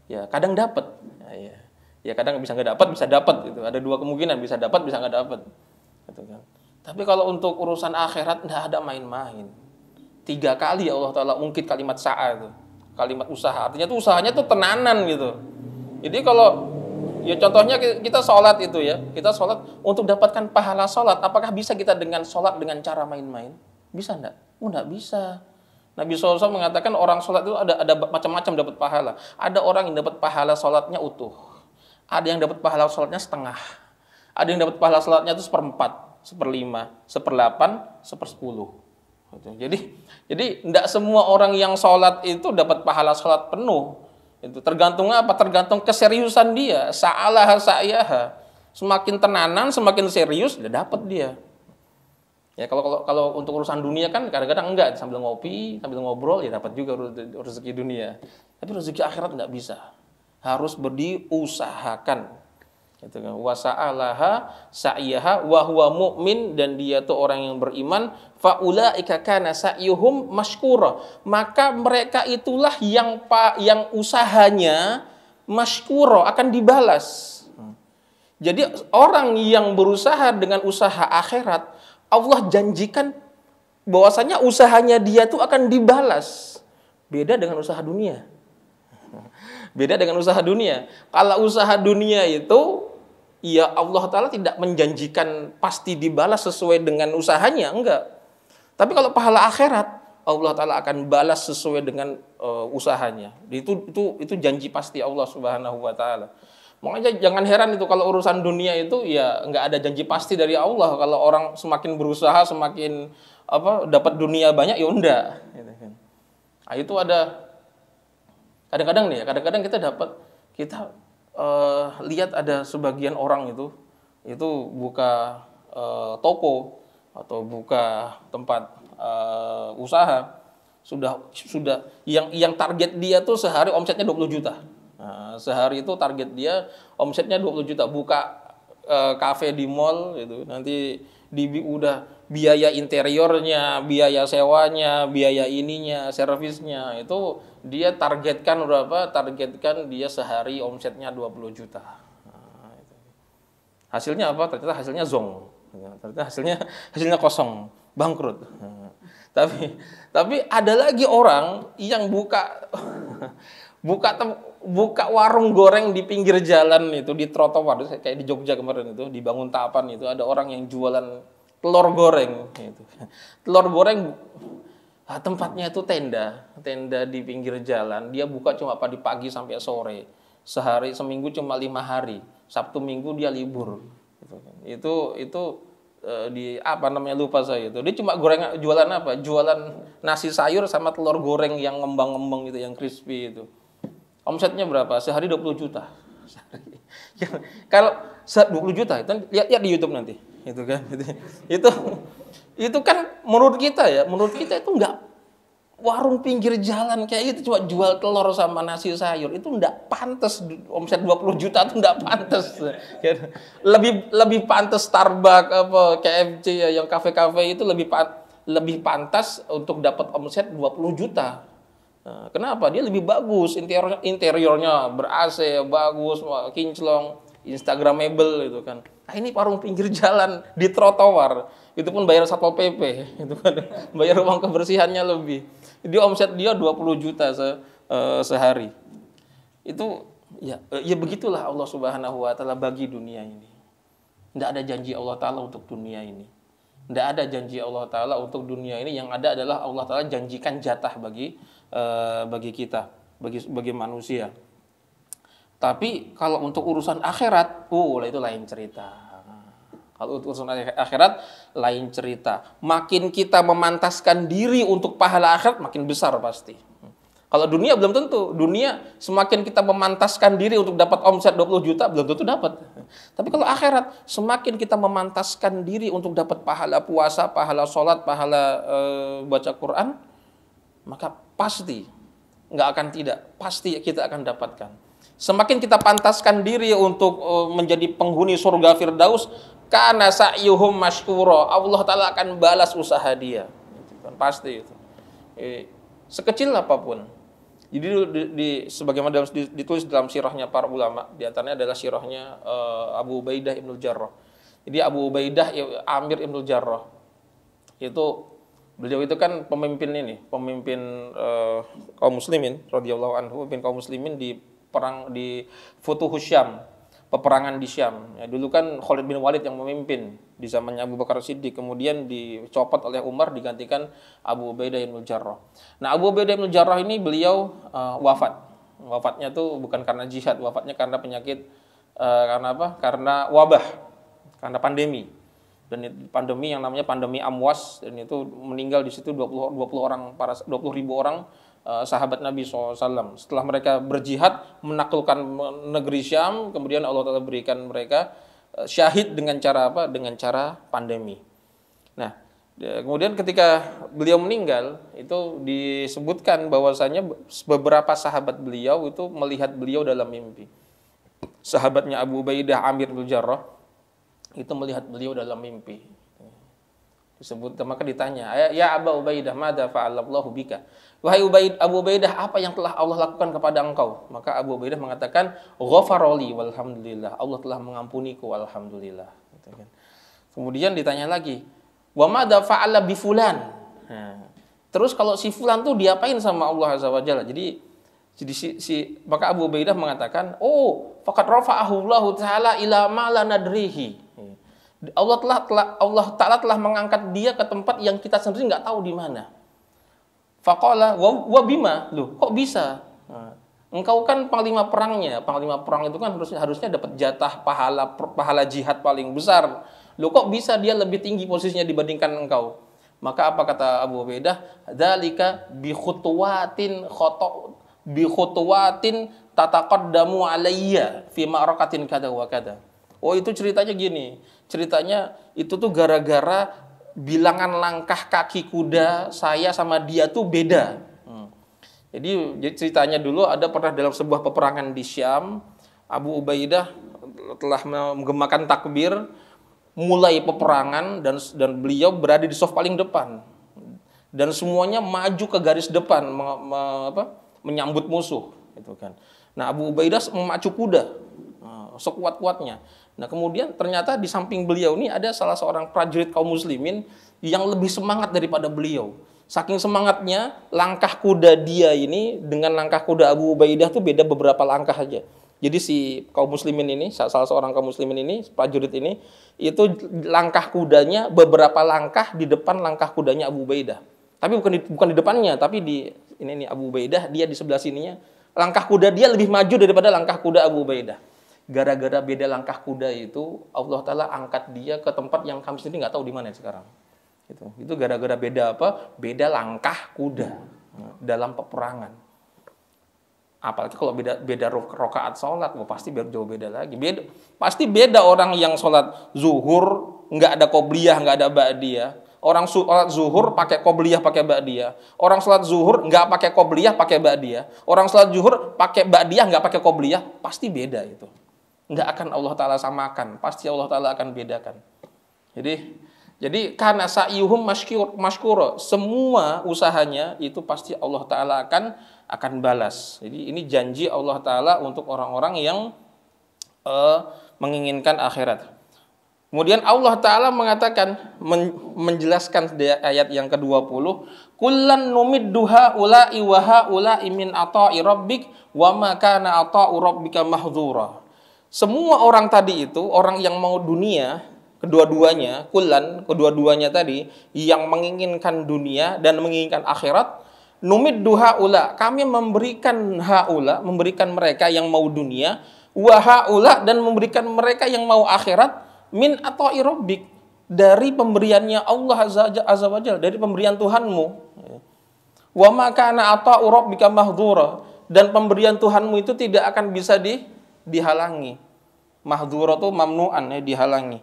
Ya, kadang dapat. Ya kadang bisa enggak dapat, bisa dapat gitu. Ada 2 kemungkinan, bisa dapat, bisa enggak dapat. Gitu kan. Tapi kalau untuk urusan akhirat enggak ada main-main. 3 kali Allah Ta'ala ungkit kalimat sa'a itu. Kalimat usaha. Artinya tuh usahanya tuh tenanan gitu. Jadi kalau, ya contohnya kita sholat itu ya. Kita sholat untuk dapatkan pahala sholat. Apakah bisa kita dengan sholat dengan cara main-main? Bisa enggak? Oh enggak bisa. Nabi SAW mengatakan orang sholat itu ada macam-macam dapat pahala. Ada orang yang dapat pahala sholatnya utuh. Ada yang dapat pahala sholatnya setengah. Ada yang dapat pahala sholatnya itu 1/4, 1/5, 1/8, 1/10. Jadi tidak semua orang yang sholat itu dapat pahala sholat penuh. Itu tergantung apa? Tergantung keseriusan dia. Sa'alaha sa'yaha. Semakin tenanan, semakin serius, dia dapat dia. Ya kalau untuk urusan dunia kan kadang-kadang enggak, sambil ngopi, sambil ngobrol ya dapat juga rezeki dunia. Tapi rezeki akhirat enggak bisa. Harus diusahakan. Gitu kan. Wa sa'alaha sa'yaha wa huwa mu'min, dan dia tuh orang yang beriman, fa ulaika kana sa'yuhum mashkura. Maka mereka itulah yang usahanya mashkura, akan dibalas. Jadi orang yang berusaha dengan usaha akhirat, Allah janjikan bahwasanya usahanya dia tuh akan dibalas. Beda dengan usaha dunia. Beda dengan usaha dunia. Kalau usaha dunia itu, ya Allah Ta'ala tidak menjanjikan pasti dibalas sesuai dengan usahanya, enggak. Tapi kalau pahala akhirat, Allah Ta'ala akan balas sesuai dengan usahanya. Itu janji pasti Allah Subhanahu Wa Ta'ala. Makanya jangan heran itu kalau urusan dunia itu ya enggak ada janji pasti dari Allah. Kalau orang semakin berusaha, semakin dapat dunia banyak, ya enggak. Nah, itu ada. Kadang-kadang kita lihat ada sebagian orang itu buka toko atau buka tempat usaha, sudah yang target dia tuh sehari omsetnya 20 juta. Nah, sehari itu target dia omsetnya 20 juta, buka kafe di mall gitu. Nanti udah biaya interiornya, biaya sewanya, biaya ininya, servisnya, itu dia targetkan berapa? Targetkan dia sehari omsetnya 20 juta. Nah, itu. Hasilnya apa? Ternyata hasilnya zong. Ternyata hasilnya kosong, bangkrut. Nah, tapi ada lagi orang yang buka warung goreng di pinggir jalan itu, di trotoar, kayak di Jogja kemarin itu, di Banguntapan itu ada orang yang jualan telur goreng gitu. Telur goreng, tempatnya itu tenda di pinggir jalan. Dia buka cuma di pagi sampai sore. Seminggu cuma 5 hari. Sabtu Minggu dia libur. Itu lupa saya itu. Dia cuma jualan apa? Jualan nasi sayur sama telur goreng yang ngembang-ngembang itu, yang crispy itu. Omsetnya berapa? Sehari 20 juta. Kalau 20 juta, itu lihat di YouTube nanti. Itu kan. Itu kan menurut kita itu enggak, warung pinggir jalan kayak gitu cuma jual telur sama nasi sayur, itu enggak pantas. Omset 20 juta itu enggak pantas. Lebih pantas Starbucks, KFC ya, yang kafe-kafe itu lebih pantas untuk dapat omset 20 juta. Kenapa? Dia lebih bagus, interiornya ber-AC, bagus, kinclong, instagramable gitu kan. Nah, ini warung pinggir jalan di trotoar, itu pun bayar Satpol PP, itu kan bayar uang kebersihannya lebih. Dia omset dia 20 juta sehari. Itu ya begitulah Allah Subhanahu wa taala bagi dunia ini. Tidak ada janji Allah taala untuk dunia ini. Tidak ada janji Allah taala untuk dunia ini, yang ada adalah Allah taala janjikan jatah bagi kita, bagi manusia. Tapi kalau untuk urusan akhirat, itu lain cerita. Kalau untuk urusan akhirat lain cerita. Makin kita memantaskan diri untuk pahala akhirat, makin besar pasti. Kalau dunia belum tentu. Dunia semakin kita memantaskan diri untuk dapat omset 20 juta, belum tentu dapat. Tapi kalau akhirat, semakin kita memantaskan diri untuk dapat pahala puasa, pahala sholat, pahala baca Quran, maka pasti, nggak akan tidak, pasti kita akan dapatkan. Semakin kita pantaskan diri untuk menjadi penghuni surga Firdaus, kana sa'yuhum masykura, Allah Ta'ala akan balas usaha dia. Pasti itu. Sekecil apapun. Jadi sebagaimana ditulis dalam sirahnya para ulama, di antaranya adalah sirahnya Abu Ubaidah Ibnul Jarrah. Jadi Abu Ubaidah Amir Ibnul Jarrah beliau itu kan pemimpin kaum muslimin radhiyallahu anhu, pemimpin kaum muslimin di perang di Futuhus Syam, peperangan di Syam. Ya, dulu kan Khalid bin Walid yang memimpin di zamannya Abu Bakar Siddiq, kemudian dicopot oleh Umar, digantikan Abu Ubaidah bin Jarrah. Nah, Abu Ubaidah bin Jarrah ini beliau wafat. Wafatnya tuh bukan karena jihad, wafatnya karena penyakit, karena apa? Karena wabah, karena pandemi. Dan pandemi yang namanya pandemi Amwas, dan itu meninggal di situ 20 ribu orang sahabat Nabi SAW. Setelah mereka berjihad menaklukkan negeri Syam, kemudian Allah Ta'ala berikan mereka syahid dengan cara apa? Dengan cara pandemi. Nah, kemudian ketika beliau meninggal, itu disebutkan bahwasanya beberapa sahabat beliau itu melihat beliau dalam mimpi. Sahabatnya Abu Ubaidah Amir bin Jarrah itu melihat beliau dalam mimpi. Disebut, maka ditanya, ya Abu Ubaidah, madza fa'alallahu bika? Wahai Abu Ubaidah, apa yang telah Allah lakukan kepada engkau? Maka Abu Ubaidah mengatakan, ghafaroli walhamdulillah, Allah telah mengampuniku walhamdulillah. Kemudian ditanya lagi, wa madza fa'ala bi fulan? Terus kalau si fulan tuh diapain sama Allah Azza wa Jalla? Jadi maka Abu Ubaidah mengatakan, faqad rafa'ahu Allah taala ila ma la nadrihi. Allah Ta'ala telah mengangkat dia ke tempat yang kita sendiri nggak tahu di mana. Faqala wa bima, loh kok bisa? Engkau kan panglima perangnya, panglima perang itu kan harusnya dapat jatah pahala jihad paling besar. Loh kok bisa dia lebih tinggi posisinya dibandingkan engkau? Maka apa kata Abu Ubaidah? Dzalika bi khutuwatin tataqaddamu alayya fi ma'rakatin kada wa kada. Itu ceritanya gini. Ceritanya itu tuh gara-gara bilangan langkah kaki kuda saya sama dia tuh beda. Jadi ceritanya dulu ada pernah dalam sebuah peperangan di Syam, Abu Ubaidah telah menggemakan takbir mulai peperangan, dan beliau berada di saf paling depan. Dan semuanya maju ke garis depan menyambut musuh, gitu kan. Nah, Abu Ubaidah memacu kuda sekuat-kuatnya. Nah, kemudian ternyata di samping beliau ini ada salah seorang prajurit kaum muslimin yang lebih semangat daripada beliau. Saking semangatnya, langkah kuda dia ini dengan langkah kuda Abu Ubaidah tuh beda beberapa langkah aja. Jadi si kaum muslimin ini, salah seorang kaum muslimin ini, prajurit ini, itu langkah kudanya beberapa langkah di depan langkah kudanya Abu Ubaidah. Tapi bukan di depannya, tapi di ini Abu Ubaidah, dia di sebelah sininya. Langkah kuda dia lebih maju daripada langkah kuda Abu Ubaidah. Gara-gara beda langkah kuda itu, Allah Ta'ala angkat dia ke tempat yang kami sendiri nggak tahu di mana sekarang. Itu gara-gara beda apa? Beda langkah kuda dalam peperangan. Apalagi kalau beda rakaat sholat, pasti jauh beda lagi. Pasti beda orang yang sholat zuhur nggak ada qobliyah, nggak ada ba'diyah. Orang sholat zuhur pakai qobliyah, pakai ba'diyah. Orang sholat zuhur nggak pakai qobliyah, pakai ba'diyah. Orang sholat zuhur pakai ba'diyah, nggak pakai qobliyah, pasti beda itu. Nggak akan Allah Ta'ala samakan, pasti Allah Ta'ala akan bedakan. Jadi Jadi karena sa'yuhum masykura, semua usahanya itu pasti Allah Ta'ala akan balas. Jadi ini janji Allah Ta'ala untuk orang-orang yang menginginkan akhirat. Kemudian Allah Ta'ala mengatakan, menjelaskan di ayat yang ke-20, kullan numiddu haula'i wa haula'i min ata'i rabbik wa ma kana ata'u rabbika mahdzura. Semua orang tadi itu, orang yang mau dunia, kedua-duanya tadi yang menginginkan dunia dan menginginkan akhirat, numiddu haula, kami memberikan haula, memberikan mereka yang mau dunia, wa haula, dan memberikan mereka yang mau akhirat, min ata'i rabbik, dari pemberiannya Allah azza wa jalla, dari pemberian Tuhanmu. Wa ma kana ata'u rabbika mahdzura, dan pemberian Tuhanmu itu tidak akan bisa dihalangi. Mahdzura itu mamnu'an, dihalangi.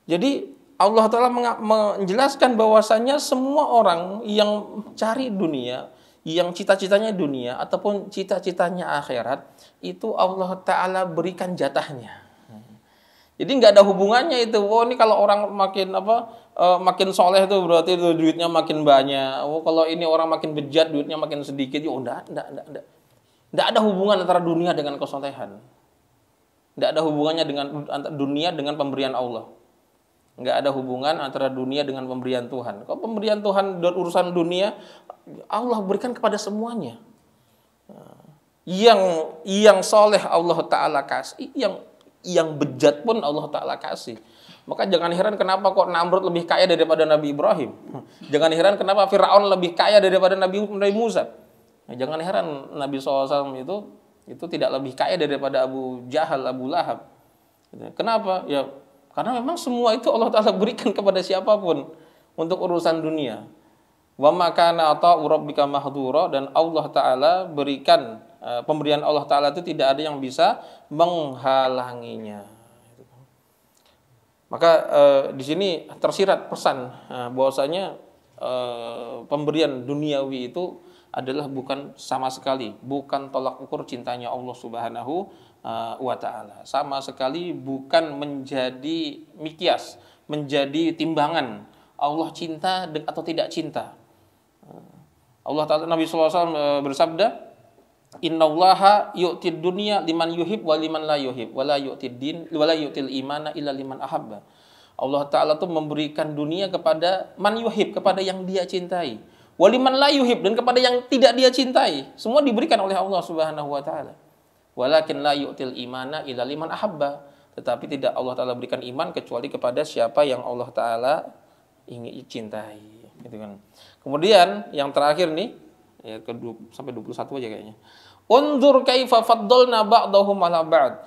Jadi Allah Ta'ala menjelaskan bahwasanya semua orang yang cari dunia, yang cita-citanya dunia ataupun cita-citanya akhirat, itu Allah Ta'ala berikan jatahnya. Jadi nggak ada hubungannya itu. Oh, ini kalau orang makin makin soleh itu berarti itu duitnya makin banyak. Oh, kalau ini orang makin bejat duitnya makin sedikit. Oh, enggak. Nggak ada hubungan antara dunia dengan kesolehan. Nggak ada hubungannya dengan dunia dengan pemberian Allah. Nggak ada hubungan antara dunia dengan pemberian Tuhan. Kalau pemberian Tuhan dan urusan dunia, Allah berikan kepada semuanya. Yang soleh Allah Ta'ala kasih, yang bejat pun Allah Ta'ala kasih. Maka jangan heran kenapa kok Namrud lebih kaya daripada Nabi Ibrahim. Jangan heran kenapa Fir'aun lebih kaya daripada Nabi Musa. Jangan heran Nabi SAW itu tidak lebih kaya daripada Abu Jahal, Abu Lahab. Kenapa? Ya, karena memang semua itu Allah Ta'ala berikan kepada siapapun untuk urusan dunia. Wa ma kana ata'u rabbika mahdzura, dan Allah Ta'ala berikan, pemberian Allah Ta'ala itu tidak ada yang bisa menghalanginya. Maka di sini tersirat pesan bahwasanya pemberian duniawi itu adalah bukan sama sekali, bukan tolak ukur cintanya Allah Subhanahu wa Ta'ala. Sama sekali bukan menjadi mikyas, menjadi timbangan Allah cinta atau tidak cinta. Allah Ta'ala, Nabi SAW bersabda, innallaha yu'tid dunya liman yuhib wa liman la yuhib wa la yu'til imana illa liman ahabba. Allah Ta'ala tuh memberikan dunia kepada man yuhib, kepada yang dia cintai, waliman la yuhib, dan kepada yang tidak dia cintai. Semua diberikan oleh Allah Subhanahu wa Ta'ala. Walakin la yu'til imana illa liman ahabba, tetapi tidak Allah Ta'ala berikan iman kecuali kepada siapa yang Allah Ta'ala ingin cintai, gitu kan. Kemudian yang terakhir nih, ya sampai 21 aja kayaknya. Unzur kaifa faddalna ba'dahum 'ala ba'd.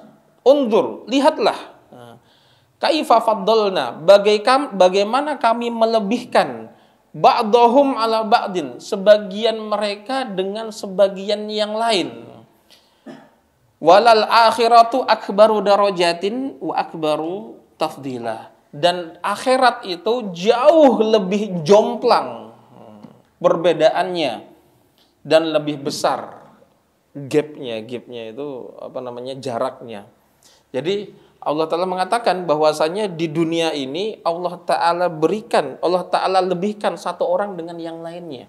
Unzur, lihatlah. Kaifa faddalna, bagaimana kami melebihkan ba'dahum 'ala ba'din, sebagian mereka dengan sebagian yang lain. Walal akhiratu akbaru darajatin wa akbaru tafdila, dan akhirat itu jauh lebih jomplang perbedaannya dan lebih besar gapnya itu jaraknya. Jadi Allah Ta'ala mengatakan bahwasanya di dunia ini Allah Ta'ala lebihkan satu orang dengan yang lainnya,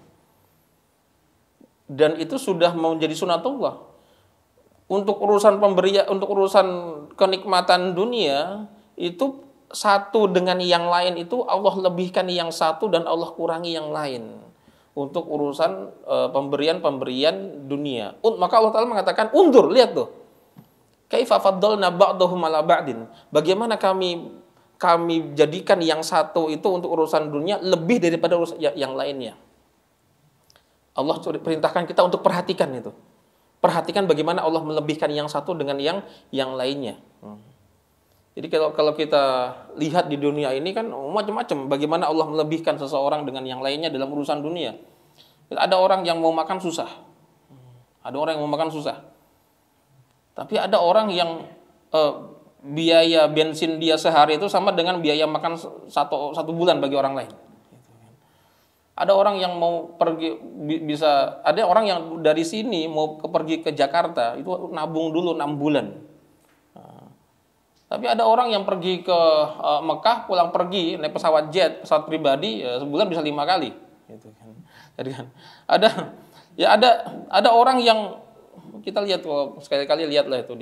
dan itu sudah menjadi sunatullah. Untuk urusan pemberian, untuk urusan kenikmatan dunia, itu satu dengan yang lain itu Allah lebihkan yang satu dan Allah kurangi yang lain. Untuk urusan pemberian dunia. Maka Allah Ta'ala mengatakan, undur, lihat tuh. Kaifa faddalna ba'dahum 'ala ba'din. Bagaimana kami jadikan yang satu itu untuk urusan dunia lebih daripada yang lainnya. Allah perintahkan kita untuk perhatikan itu. Perhatikan bagaimana Allah melebihkan yang satu dengan yang lainnya. Jadi kalau kita lihat di dunia ini kan macam-macam bagaimana Allah melebihkan seseorang dengan yang lainnya dalam urusan dunia. Ada orang yang mau makan susah. Tapi ada orang yang biaya bensin dia sehari itu sama dengan biaya makan satu bulan bagi orang lain. Ada orang yang mau pergi ada orang yang dari sini mau pergi ke Jakarta itu nabung dulu 6 bulan. Tapi ada orang yang pergi ke Mekah, pulang pergi naik pesawat jet, pesawat pribadi, ya, sebulan bisa 5 kali. Gitu kan. Jadi kan ada orang yang kita lihat, sekali-kali lihatlah itu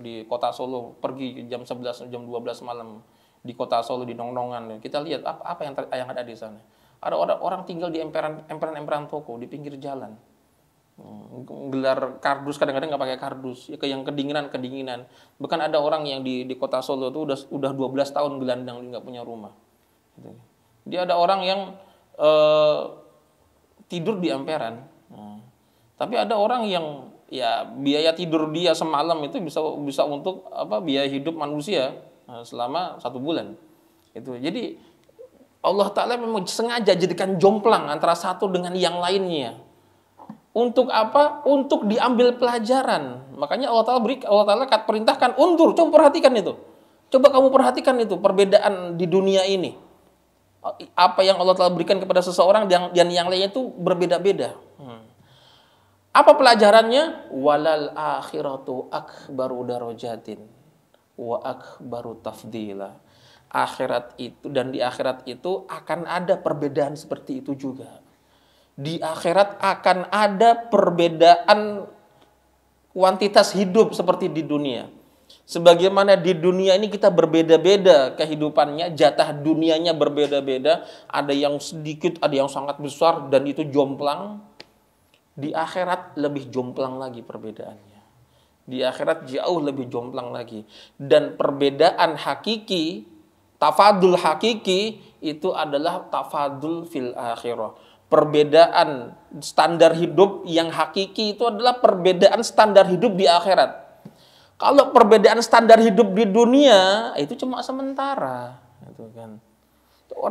di kota Solo, pergi jam 11, jam 12 malam di kota Solo di Nongnongan. Kita lihat apa yang ada di sana. Ada orang tinggal di emperan toko di pinggir jalan. Gelar kardus, kadang-kadang nggak pakai kardus, ya, yang kedinginan. Bahkan ada orang yang di kota Solo tuh udah 12 tahun gelandang, nggak punya rumah. Gitu. Dia ada orang yang tidur di emperan. Tapi ada orang yang ya biaya tidur dia semalam itu bisa untuk biaya hidup manusia selama 1 bulan. Itu. Jadi Allah Ta'ala memang sengaja jadikan jomplang antara satu dengan yang lainnya. Untuk apa? Untuk diambil pelajaran. Makanya Allah Ta'ala perintahkan, undur, coba perhatikan itu. Coba kamu perhatikan itu, perbedaan di dunia ini. Apa yang Allah Ta'ala berikan kepada seseorang dan yang lainnya itu berbeda-beda. Apa pelajarannya? Walal akhiratu akbaru darajatin wa akbaru tafdila. Akhirat itu, dan di akhirat itu akan ada perbedaan seperti itu juga. Di akhirat akan ada perbedaan kuantitas hidup seperti di dunia. Sebagaimana di dunia ini kita berbeda-beda kehidupannya, jatah dunianya berbeda-beda, ada yang sedikit, ada yang sangat besar, dan itu jomplang. Di akhirat lebih jomplang lagi perbedaannya. Di akhirat jauh lebih jomplang lagi. Dan perbedaan hakiki, tafadul hakiki, itu adalah tafadul fil akhirah. Perbedaan standar hidup yang hakiki itu adalah perbedaan standar hidup di akhirat. Kalau perbedaan standar hidup di dunia itu cuma sementara, gitu kan.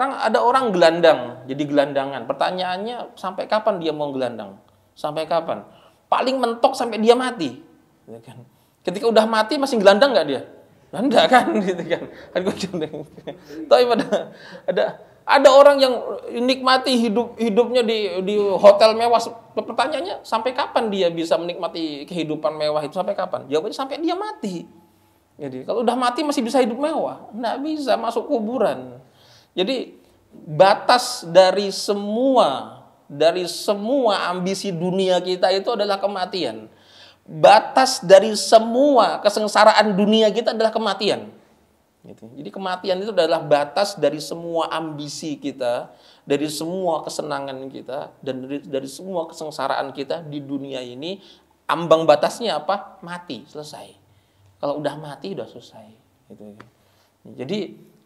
Ada orang gelandang, jadi gelandangan. Pertanyaannya, sampai kapan dia mau gelandang? Sampai kapan? Paling mentok sampai dia mati, gitu kan. Ketika udah mati masih gelandang nggak dia? Enggak kan, gitu kan. Tapi ada orang yang nikmati hidupnya di hotel mewah. Pertanyaannya, sampai kapan dia bisa menikmati kehidupan mewah itu? Sampai kapan? Jawabannya sampai dia mati. Jadi kalau udah mati masih bisa hidup mewah? Nggak bisa, masuk kuburan. Jadi batas dari semua ambisi dunia kita itu adalah kematian. Batas dari semua kesengsaraan dunia kita adalah kematian. Gitu. Jadi kematian itu adalah batas dari semua ambisi kita, dari semua kesenangan kita, dan dari semua kesengsaraan kita di dunia ini. Ambang batasnya apa? Mati, selesai. Kalau udah mati, udah selesai. Gitu. Jadi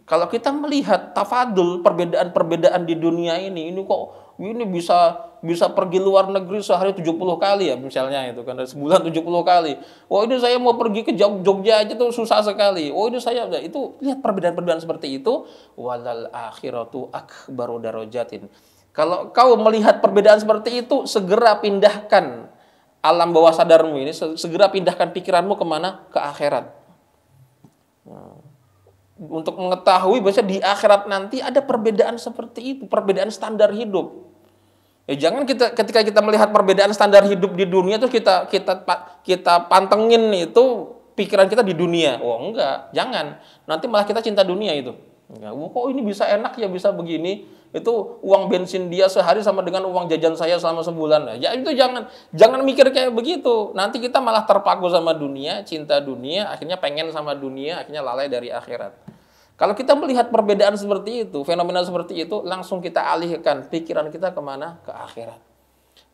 kalau kita melihat tafadul, perbedaan-perbedaan di dunia ini kok ini bisa pergi luar negeri sehari 70 kali ya misalnya itu kan, sebulan 70 kali. Oh ini saya mau pergi ke Jogja aja tuh susah sekali. Oh ini itu lihat perbedaan-perbedaan seperti itu. Walal akhiratu akbaru darajatin. Kalau kau melihat perbedaan seperti itu, segera pindahkan alam bawah sadarmu ini, segera pindahkan pikiranmu kemana? Ke akhirat. Untuk mengetahui bahwa di akhirat nanti ada perbedaan seperti itu, perbedaan standar hidup. Ya jangan ketika kita melihat perbedaan standar hidup di dunia terus kita pantengin itu pikiran kita di dunia. Oh enggak, jangan. Nanti malah kita cinta dunia itu. Enggak. Oh, kok ini bisa enak ya, bisa begini. Itu uang bensin dia sehari sama dengan uang jajan saya selama sebulan. Ya itu jangan mikir kayak begitu. Nanti kita malah terpaku sama dunia, cinta dunia, akhirnya pengen sama dunia, akhirnya lalai dari akhirat. Kalau kita melihat perbedaan seperti itu, fenomena seperti itu, langsung kita alihkan pikiran kita kemana? Ke akhirat.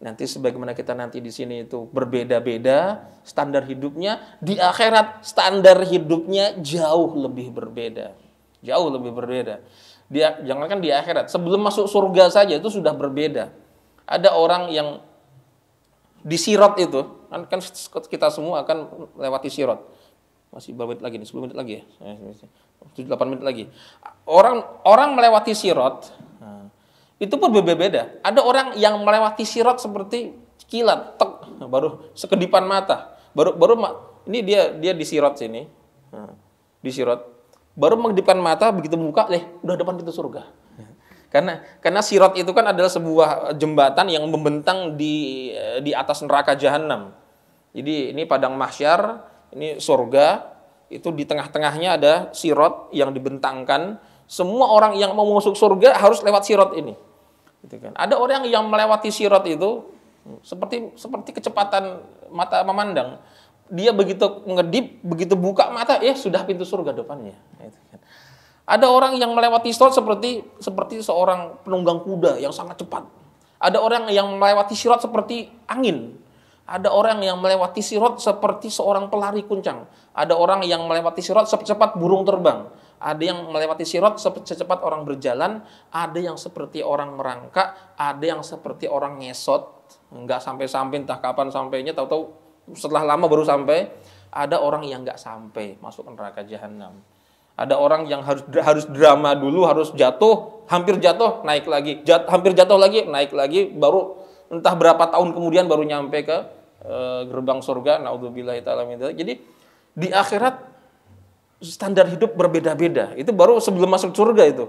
Nanti sebagaimana kita nanti di sini itu berbeda-beda standar hidupnya, di akhirat standar hidupnya jauh lebih berbeda. Jauh lebih berbeda. Jangankan di akhirat, sebelum masuk surga saja itu sudah berbeda. Ada orang yang di Sirat itu, kan kita semua akan lewati Sirat. Masih berapa menit lagi nih? 10 menit lagi ya? 8 menit lagi. Orang melewati Sirat, itu pun berbeda-beda. Ada orang yang melewati Sirat seperti kilat, baru sekedipan mata. Ini dia di Sirat sini. Di Sirat. Baru mengedipkan mata, begitu buka, udah depan pintu surga. Karena Sirat itu kan adalah sebuah jembatan yang membentang di atas neraka jahanam. Jadi ini padang mahsyar, ini surga, Itu di tengah-tengahnya ada sirat yang dibentangkan. Semua orang yang mau masuk surga harus lewat sirat ini. Gitu kan. Ada orang yang melewati sirat itu seperti kecepatan mata memandang. Dia begitu ngedip, begitu buka mata, sudah pintu surga depannya. Gitu kan. Ada orang yang melewati sirat seperti seorang penunggang kuda yang sangat cepat. Ada orang yang melewati sirat seperti angin. Ada orang yang melewati sirat seperti seorang pelari kuncang. Ada orang yang melewati sirat secepat burung terbang. Ada yang melewati sirat secepat orang berjalan. Ada yang seperti orang merangkak. Ada yang seperti orang ngesot. Nggak sampai-sampai, entah kapan sampainya. Tahu-tahu setelah lama baru sampai. Ada orang yang nggak sampai masuk neraka jahanam. Ada orang yang harus drama dulu, harus jatuh, hampir jatuh, naik lagi. Hampir jatuh lagi, naik lagi. Baru entah berapa tahun kemudian baru nyampe ke gerbang surga. Naudzubillahi ta'ala min dzalik. Jadi di akhirat standar hidup berbeda-beda. Itu baru sebelum masuk surga itu.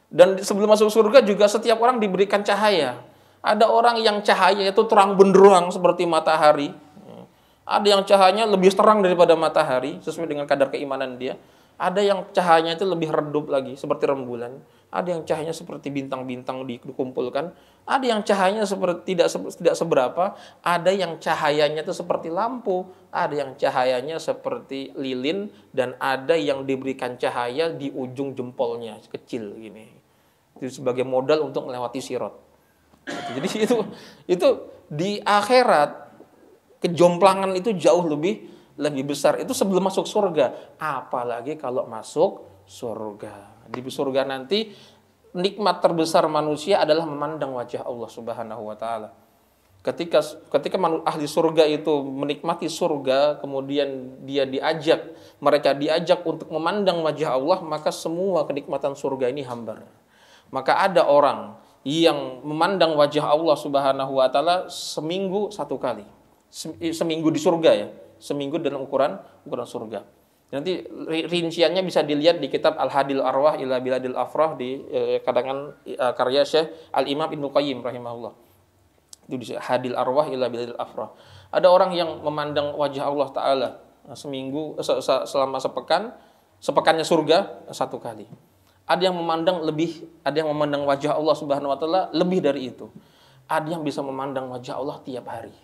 Dan sebelum masuk surga juga setiap orang diberikan cahaya. Ada orang yang cahaya itu terang benderang seperti matahari. Ada yang cahayanya lebih terang daripada matahari sesuai dengan kadar keimanan dia. Ada yang cahayanya itu lebih redup lagi seperti rembulan. Ada yang cahayanya seperti bintang-bintang dikumpulkan. Ada yang cahayanya seperti tidak seberapa. Ada yang cahayanya itu seperti lampu. Ada yang cahayanya seperti lilin. Dan ada yang diberikan cahaya di ujung jempolnya kecil gini. Itu sebagai modal untuk melewati sirat. Jadi itu di akhirat kejomplangan itu jauh lebih besar. Itu sebelum masuk surga. Apalagi kalau masuk surga. Di surga nanti nikmat terbesar manusia adalah memandang wajah Allah Subhanahu wa taala. Ketika ahli surga itu menikmati surga, kemudian mereka diajak untuk memandang wajah Allah, maka semua kenikmatan surga ini hambar. Maka ada orang yang memandang wajah Allah Subhanahu wa taala seminggu satu kali. Seminggu di surga ya. Seminggu dalam ukuran surga. Nanti rinciannya bisa dilihat di kitab Al-Hadil Arwah ila Biladil Afrah di karangan karya Syekh Al-Imam Ibnu Qayyim rahimahullah. Itu di Hadil Arwah ila Biladil Afrah. Ada orang yang memandang wajah Allah taala seminggu selama sepekannya surga satu kali. Ada yang memandang wajah Allah Subhanahu wa taala lebih dari itu. Ada yang bisa memandang wajah Allah tiap hari.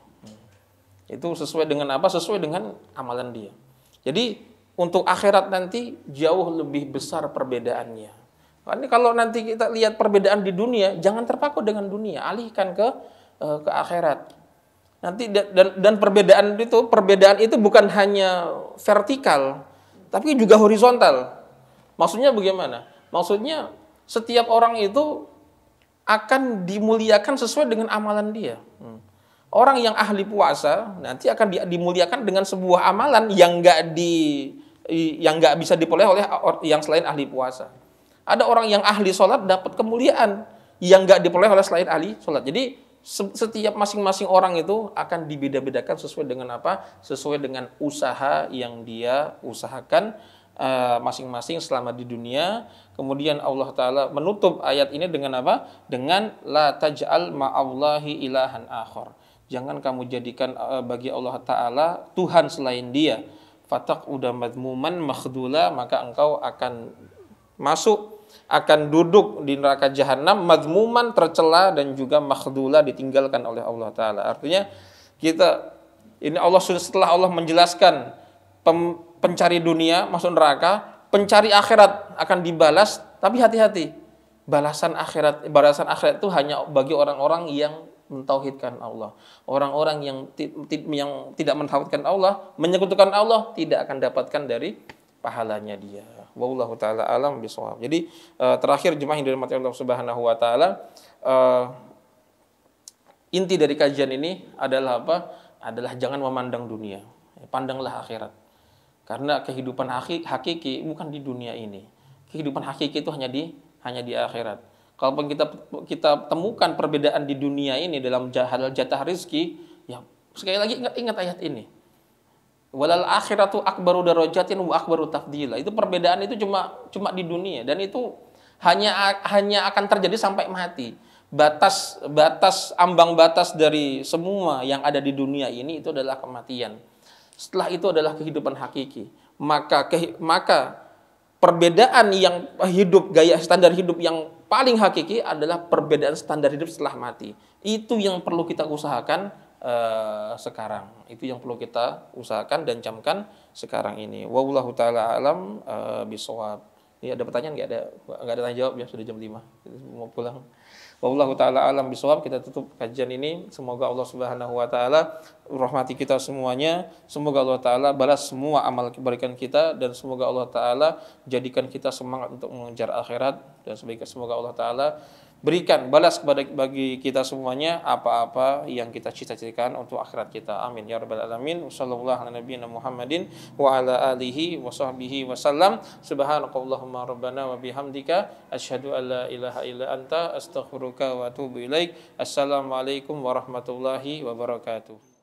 Itu sesuai dengan apa? Sesuai dengan amalan dia. Jadi untuk akhirat nanti jauh lebih besar perbedaannya. Karena kalau nanti kita lihat perbedaan di dunia, jangan terpaku dengan dunia, alihkan ke akhirat. Nanti dan perbedaan itu bukan hanya vertikal, tapi juga horizontal. Maksudnya bagaimana? Maksudnya setiap orang itu akan dimuliakan sesuai dengan amalan dia. Orang yang ahli puasa nanti akan dimuliakan dengan sebuah amalan yang nggak bisa diperoleh oleh yang selain ahli puasa. Ada orang yang ahli sholat dapat kemuliaan yang nggak diperoleh oleh selain ahli sholat. Jadi setiap masing-masing orang itu akan dibeda-bedakan sesuai dengan apa? Sesuai dengan usaha yang dia usahakan masing-masing selama di dunia. Kemudian Allah Ta'ala menutup ayat ini dengan apa? Dengan la taj'al ma'allahi ilahan akhar. Jangan kamu jadikan bagi Allah Ta'ala Tuhan selain dia. Fatak udah madmuman makhdula, maka engkau akan duduk di neraka jahanam madmuman, tercela, dan juga makhdula, ditinggalkan oleh Allah Ta'ala. Artinya setelah Allah menjelaskan pencari dunia masuk neraka, pencari akhirat akan dibalas, tapi hati-hati. Balasan akhirat itu hanya bagi orang-orang yang mentauhidkan Allah. Orang-orang yang tidak mentauhidkan Allah, menyekutukan Allah, tidak akan dapatkan dari pahalanya dia. Wallahu taala alam bishawab. Jadi terakhir jemaah yang dirahmati Allah Subhanahu wa taala, inti dari kajian ini adalah apa? Adalah jangan memandang dunia. Pandanglah akhirat. Karena kehidupan hakiki bukan di dunia ini. Kehidupan hakiki itu hanya di akhirat. Kalau kita temukan perbedaan di dunia ini dalam halal jatah rezeki, ya sekali lagi ingat ayat ini. Walal akhiratu akbaru darajatin wa akbaru tafdila. Itu perbedaan itu cuma di dunia, dan itu hanya akan terjadi sampai mati. Ambang batas dari semua yang ada di dunia ini itu adalah kematian. Setelah itu adalah kehidupan hakiki. maka perbedaan yang hidup, gaya standar hidup yang paling hakiki adalah perbedaan standar hidup setelah mati. Itu yang perlu kita usahakan sekarang. Itu yang perlu kita usahakan dan camkan sekarang ini. Wallahu taala alam bisawab. Ini ada pertanyaan nggak ada tanya jawab ya, sudah jam 5. Mau pulang. Wallahu taala alam bisawab. Kita tutup kajian ini. Semoga Allah Subhanahu wa taala rahmati kita semuanya. Semoga Allah taala balas semua amal kebaikan kita dan semoga Allah taala jadikan kita semangat untuk mengejar akhirat dan semoga Allah taala berikan balas bagi kita semuanya apa-apa yang kita cita-citakan untuk akhirat kita. Amin ya rabbal alamin. Wassallallahu ala nabiyyina Muhammadin wa ala alihi wa sahbihi wasallam. Subhanakallahumma rabbana wa bihamdika asyhadu an la ilaha illa anta astaghfiruka wa atubu ilaik. Assalamualaikum warahmatullahi wabarakatuh.